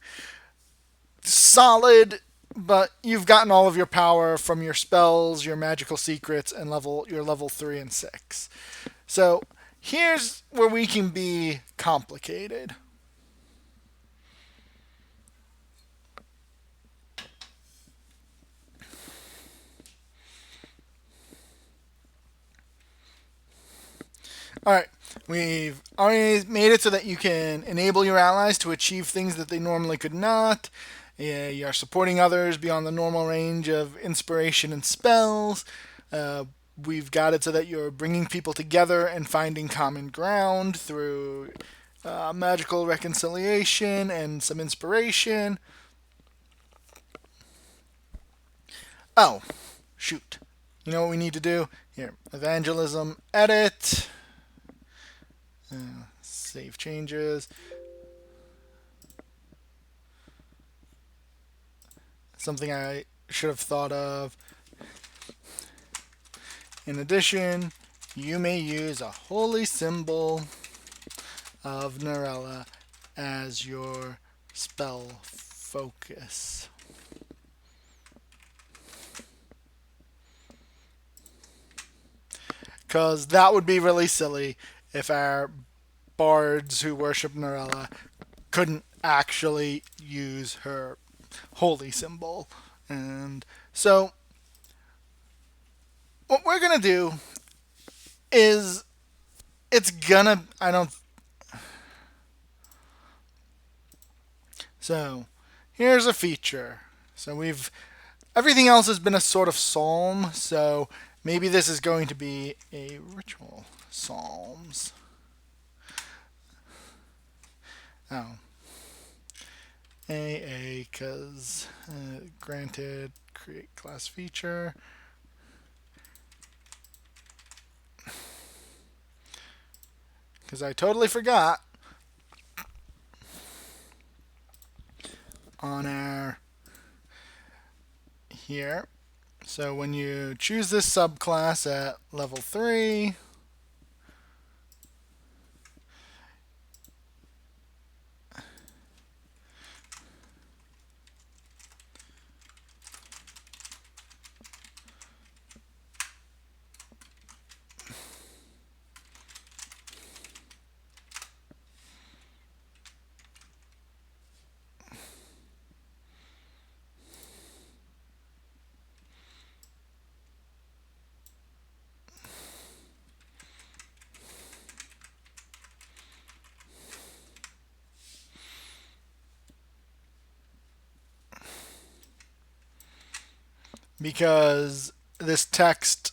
Solid, but you've gotten all of your power from your spells, your magical secrets, and your level 3 and 6. So here's where we can be complicated. All right, we've already made it so that you can enable your allies to achieve things that they normally could not. You're supporting others beyond the normal range of inspiration and spells. We've got it so that you're bringing people together and finding common ground through magical reconciliation and some inspiration. Oh, shoot. You know what we need to do? Here, evangelism, edit. Save changes. Something I should have thought of. In addition, you may use a holy symbol of Narella as your spell focus. Because that would be really silly if our bards who worship Narella couldn't actually use her holy symbol. And so, what we're going to do is it's gonna. I don't. So, here's a feature. So, everything else has been a sort of psalm, so maybe this is going to be a ritual psalms. Oh. AA, because granted, create class feature. Because I totally forgot on our here. So when you choose this subclass at level 3, because this text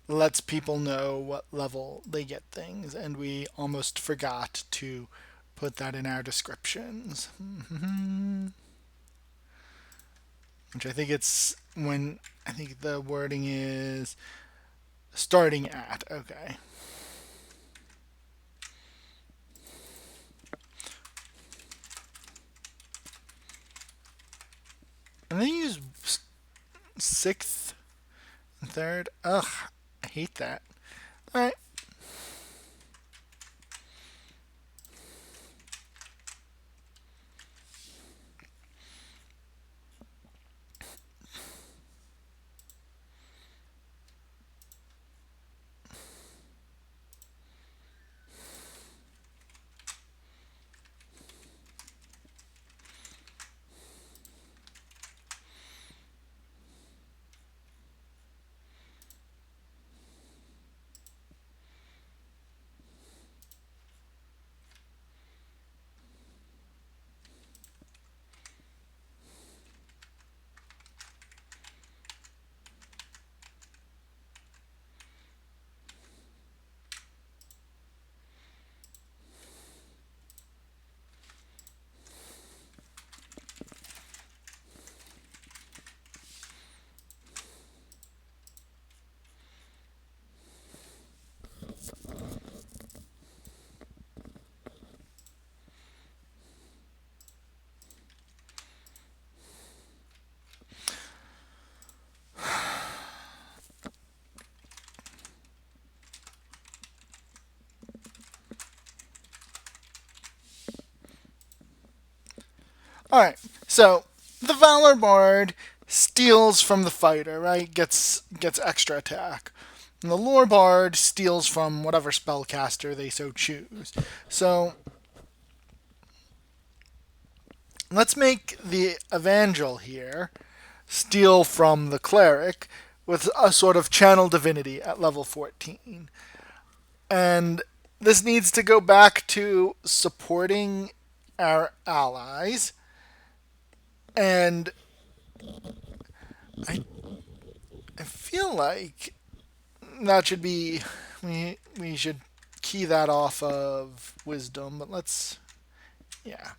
lets people know what level they get things, and we almost forgot to put that in our descriptions. Which I think I think the wording is starting at. Okay. And they use sixth and third. Ugh, I hate that. All right. All right, so the Valor Bard steals from the fighter, right? Gets extra attack. And the Lore Bard steals from whatever spellcaster they so choose. So let's make the Evangel here steal from the Cleric with a sort of Channel Divinity at level 14. And this needs to go back to supporting our allies. And I, I feel like that should be we should key that off of wisdom, but let's yeah.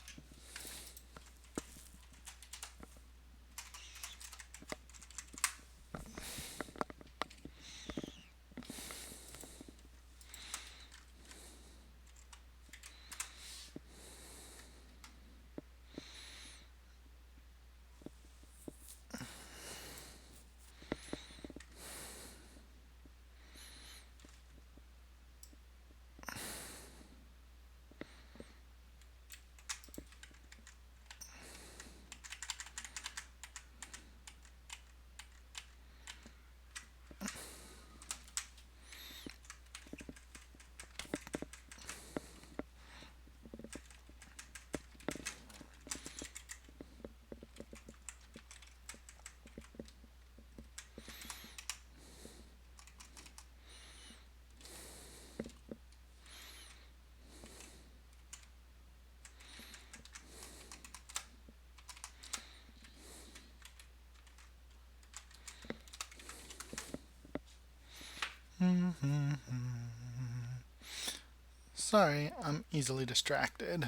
Sorry, I'm easily distracted.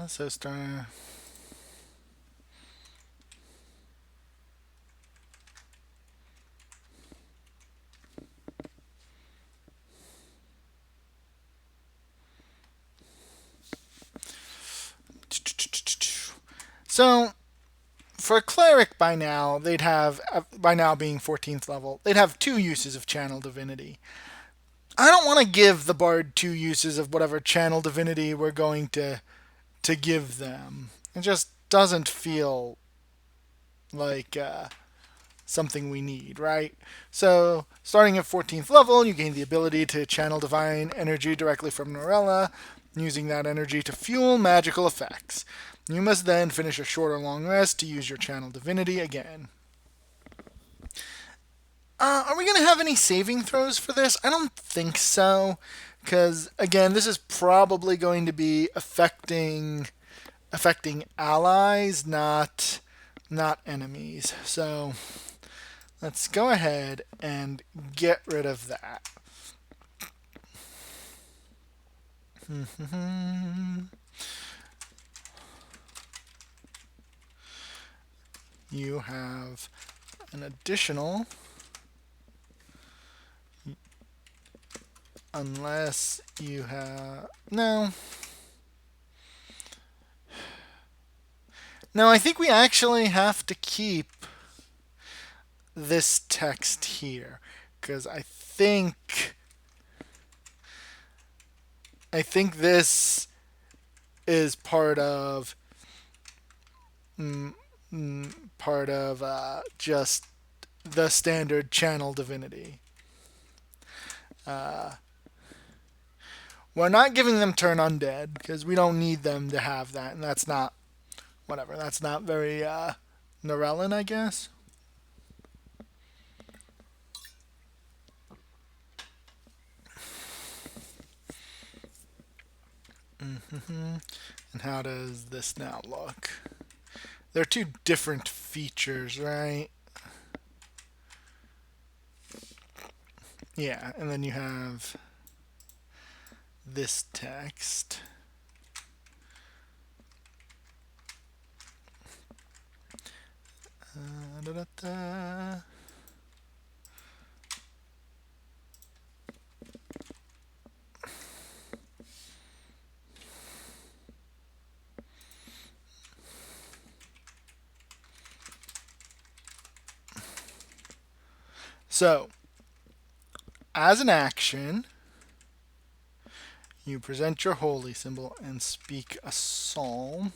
So start. So for a cleric by now, they'd have by now being 14th level, they'd have two uses of channel divinity. I don't want to give the bard two uses of whatever channel divinity we're going to give them. It just doesn't feel like something we need, right? So, starting at 14th level, you gain the ability to channel divine energy directly from Norella, using that energy to fuel magical effects. You must then finish a short or long rest to use your channel divinity again. Are we going to have any saving throws for this? I don't think so, because again, this is probably going to be affecting allies, not enemies. So let's go ahead and get rid of that. You have an additional, unless you have, no. No, I think we actually have to keep this text here, because I think this is part of just the standard channel divinity. We're not giving them turn undead because we don't need them to have that, and that's not whatever. That's not very Norellan, I guess. And how does this now look? They're two different features, right? Yeah, and then you have this text. Da-da-da. So, as an action, you present your holy symbol and speak a psalm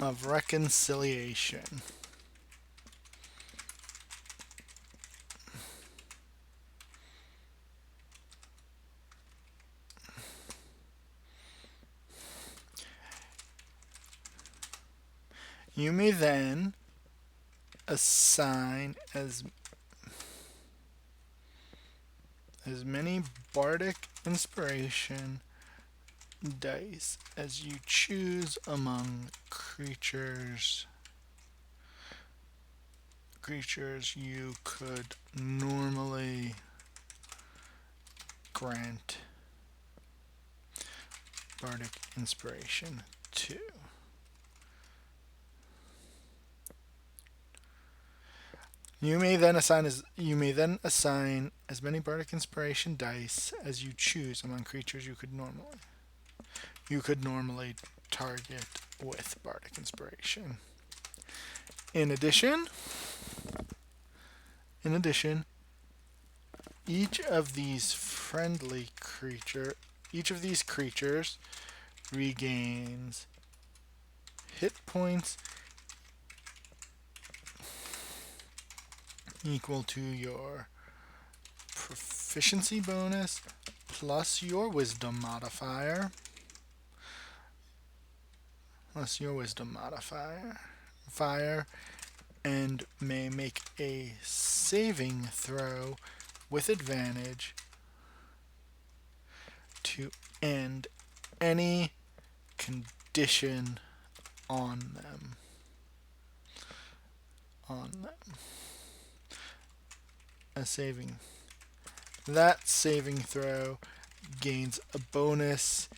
of reconciliation. You may then assign as many bardic inspiration dice as you choose among creatures you could normally grant bardic inspiration to. You may then assign as many bardic inspiration dice as you choose among creatures you could normally target with bardic inspiration. In addition, each of these creatures regains hit points equal to your proficiency bonus plus your wisdom modifier. And may make a saving throw with advantage to end any condition on them. That saving throw gains a bonus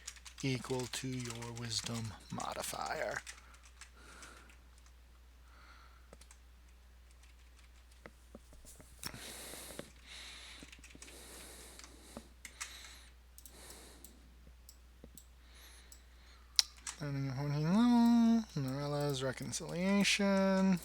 equal to your wisdom modifier. Starting at 14 level, Norella's reconciliation.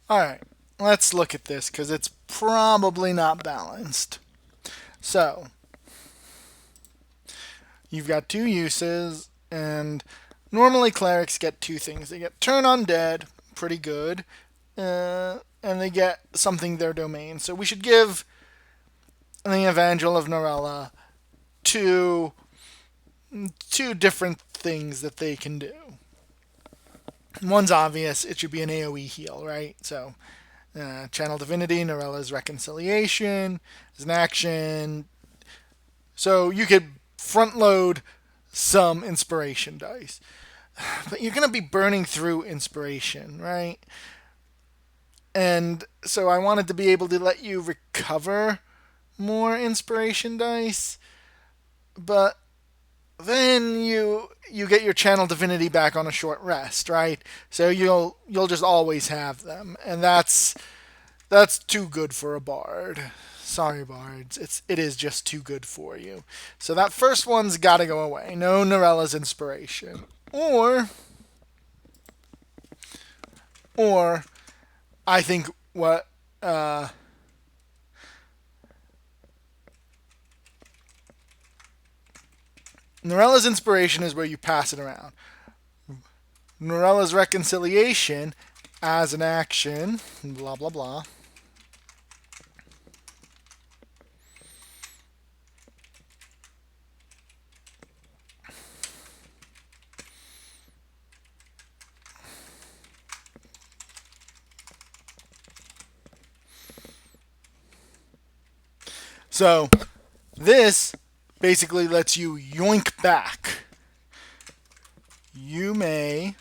Alright, let's look at this because it's probably not balanced. So, you've got two uses, and normally clerics get two things. They get turn undead, pretty good, and they get something their domain. So we should give the Evangel of Norella two different things that they can do. One's obvious, it should be an AoE heal, right? So Channel Divinity, Norella's Reconciliation is an action. So you could front load some inspiration dice. But you're going to be burning through inspiration, right? And so I wanted to be able to let you recover more inspiration dice, but then you get your channel divinity back on a short rest, right? So you'll just always have them, and that's too good for a bard. Sorry, bards. It is just too good for you. So that first one's got to go away. No Norella's inspiration, or I think what Norella's inspiration is where you pass it around. Norella's reconciliation as an action, blah blah blah. So this basically lets you yoink back. You may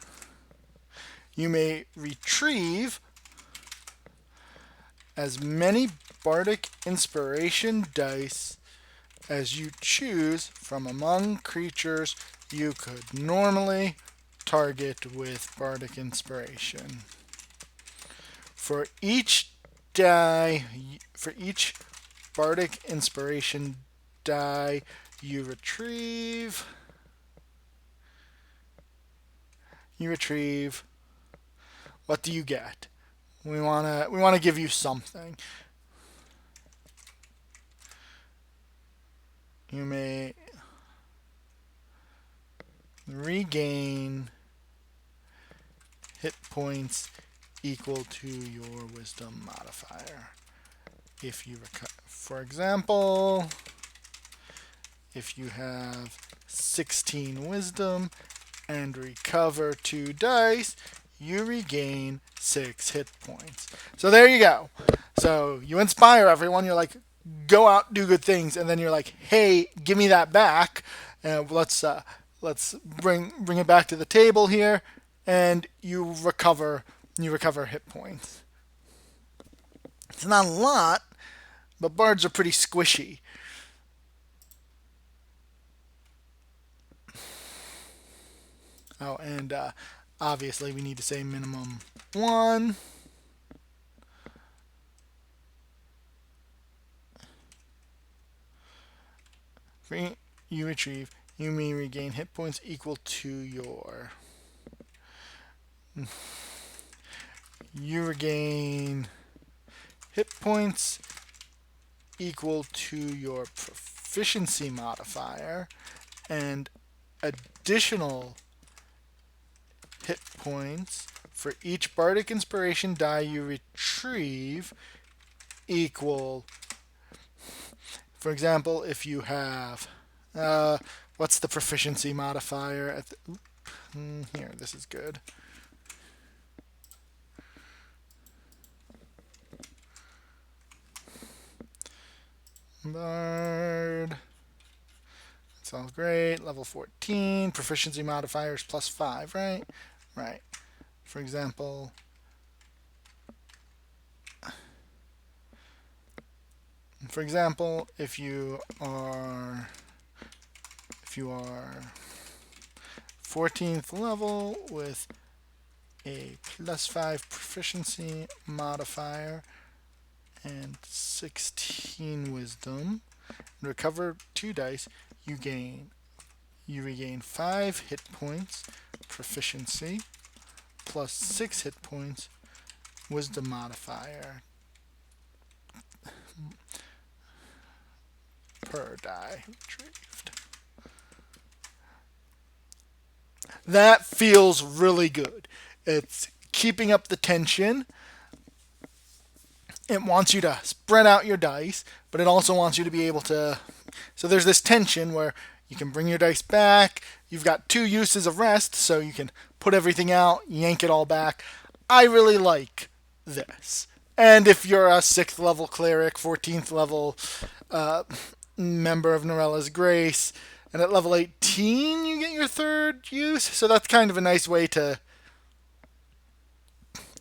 retrieve as many bardic inspiration dice as you choose from among creatures you could normally target with bardic inspiration. For each bardic inspiration die you retrieve, what do you get? We wanna give you something. You may regain hit points equal to your wisdom modifier. If you for example, if you have 16 wisdom and recover 2 dice, you regain 6 hit points. So there you go. So you inspire everyone. You're like, go out, do good things, and then you're like, hey, give me that back. Let's bring it back to the table here, and you recover hit points. It's not a lot, but bards are pretty squishy. Oh, and obviously we need to say minimum 1. You retrieve. You may regain hit points equal to your. You regain hit points equal to your proficiency modifier, and additional hit points for each bardic inspiration die you retrieve equal. For example, if you have what's the proficiency modifier at here, this is good. Bard. Sounds great. Level 14. Proficiency modifiers +5, right? Right. For example, if you are 14th level with a +5 proficiency modifier and 16 wisdom, and recover 2 dice, you regain 5 hit points proficiency plus 6 hit points wisdom modifier per die retrieved. That feels really good. It's keeping up the tension. It wants you to spread out your dice, but it also wants you to be able to. So there's this tension where you can bring your dice back. You've got 2 uses of rest, so you can put everything out, yank it all back. I really like this. And if you're a 6th level cleric, 14th level uh, member of Norella's Grace, and at level 18 you get your third use. So that's kind of a nice way to,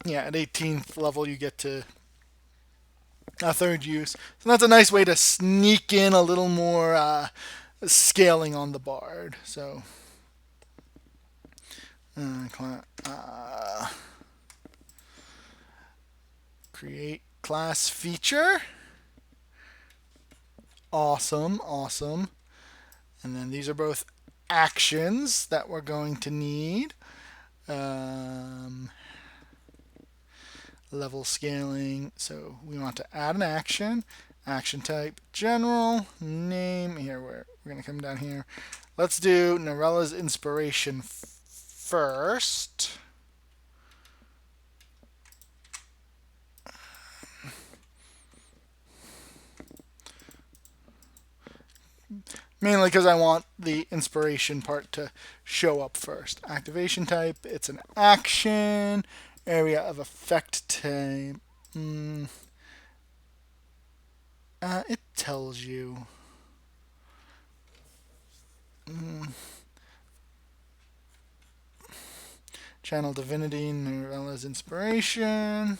yeah, at 18th level you get to a third use. So that's a nice way to sneak in a little more scaling on the bard. So, create class feature. Awesome, awesome. And then these are both actions that we're going to need. Um, level scaling. So we want to add an action. Action type general. Name. Here, we're going to come down here. Let's do Norella's inspiration first. Mainly because I want the inspiration part to show up first. Activation type, it's an action. Area of effect type. It tells you. Channel Divinity, Norella's inspiration.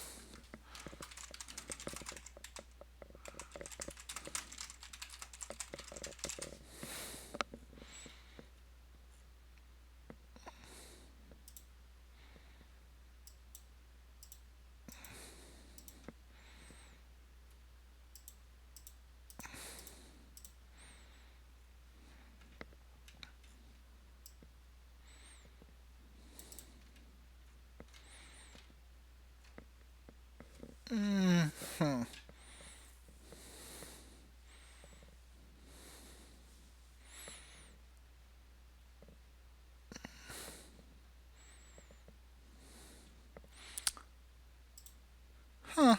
Huh.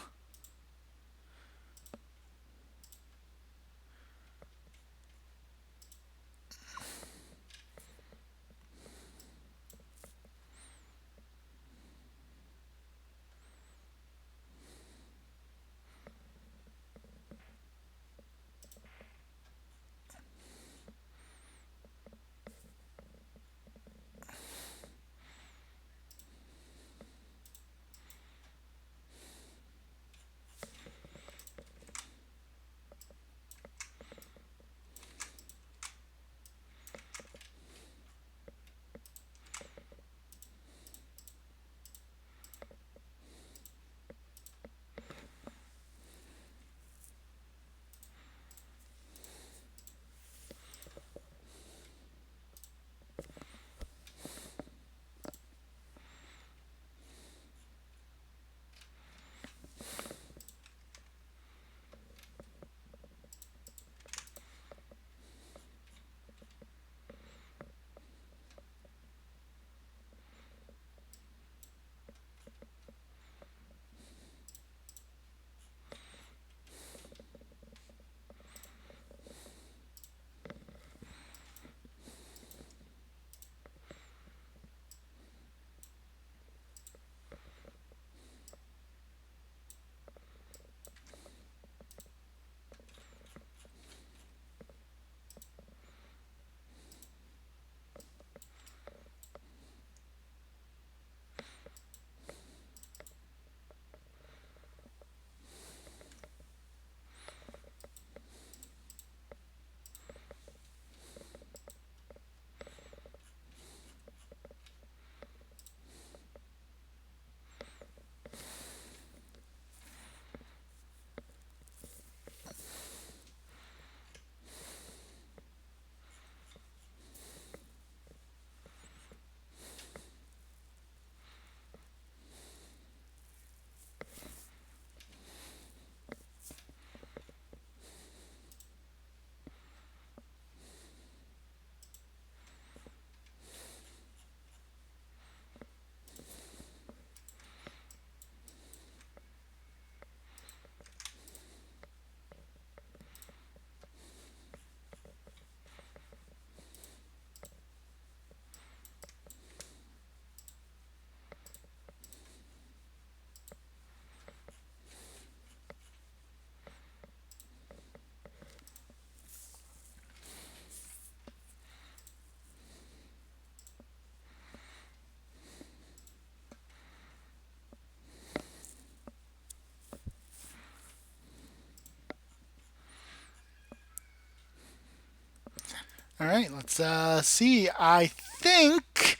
All right, let's see. I think,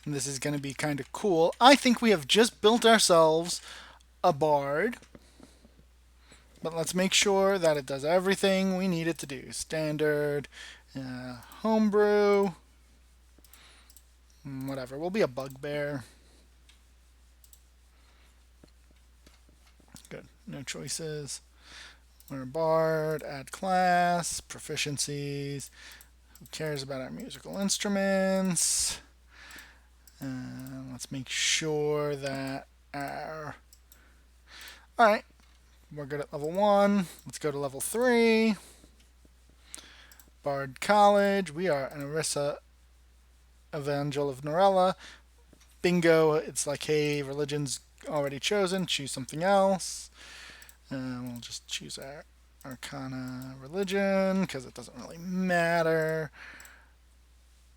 and this is going to be kind of cool, I think we have just built ourselves a bard. But let's make sure that it does everything we need it to do. Standard, homebrew, whatever. We'll be a bugbear. Good. No choices. We're a bard. Add class. Proficiencies. Who cares about our musical instruments? Let's make sure that our... Alright. We're good at level 1. Let's go to level 3. Bard College. We are an Orisa Evangel of Norella. Bingo. It's like, hey, religion's already chosen. Choose something else. We'll just choose our Arcana religion because it doesn't really matter.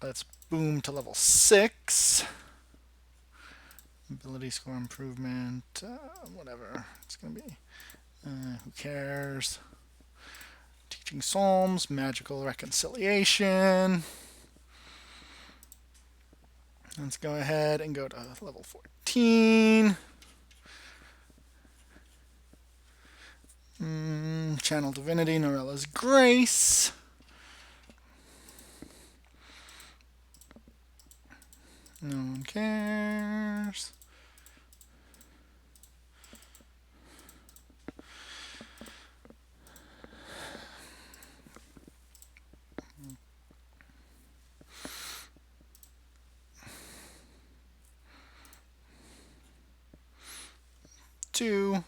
Let's boom to level 6. Ability score improvement. Whatever. It's going to be. Who cares? Teaching Psalms. Magical reconciliation. Let's go ahead and go to level 14. Channel Divinity, Norella's Grace. No one cares. Two.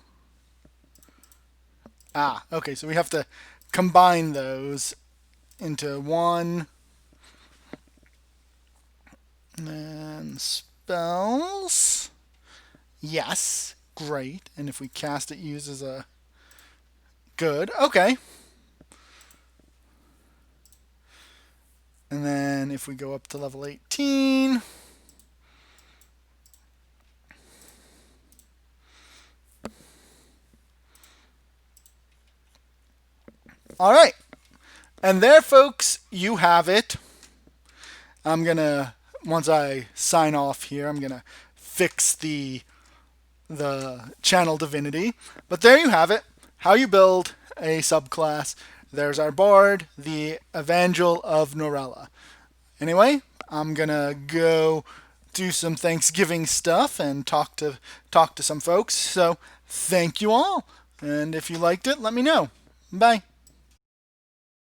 Okay, so we have to combine those into one. And spells. Yes, great. And if we cast it, uses a... Good, okay. And then if we go up to level 18... All right. And there, folks, you have it. I'm going to, once I sign off here, I'm going to fix the channel divinity. But there you have it. How you build a subclass. There's our bard, the Evangel of Norella. Anyway, I'm going to go do some Thanksgiving stuff and talk to some folks. So thank you all. And if you liked it, let me know. Bye.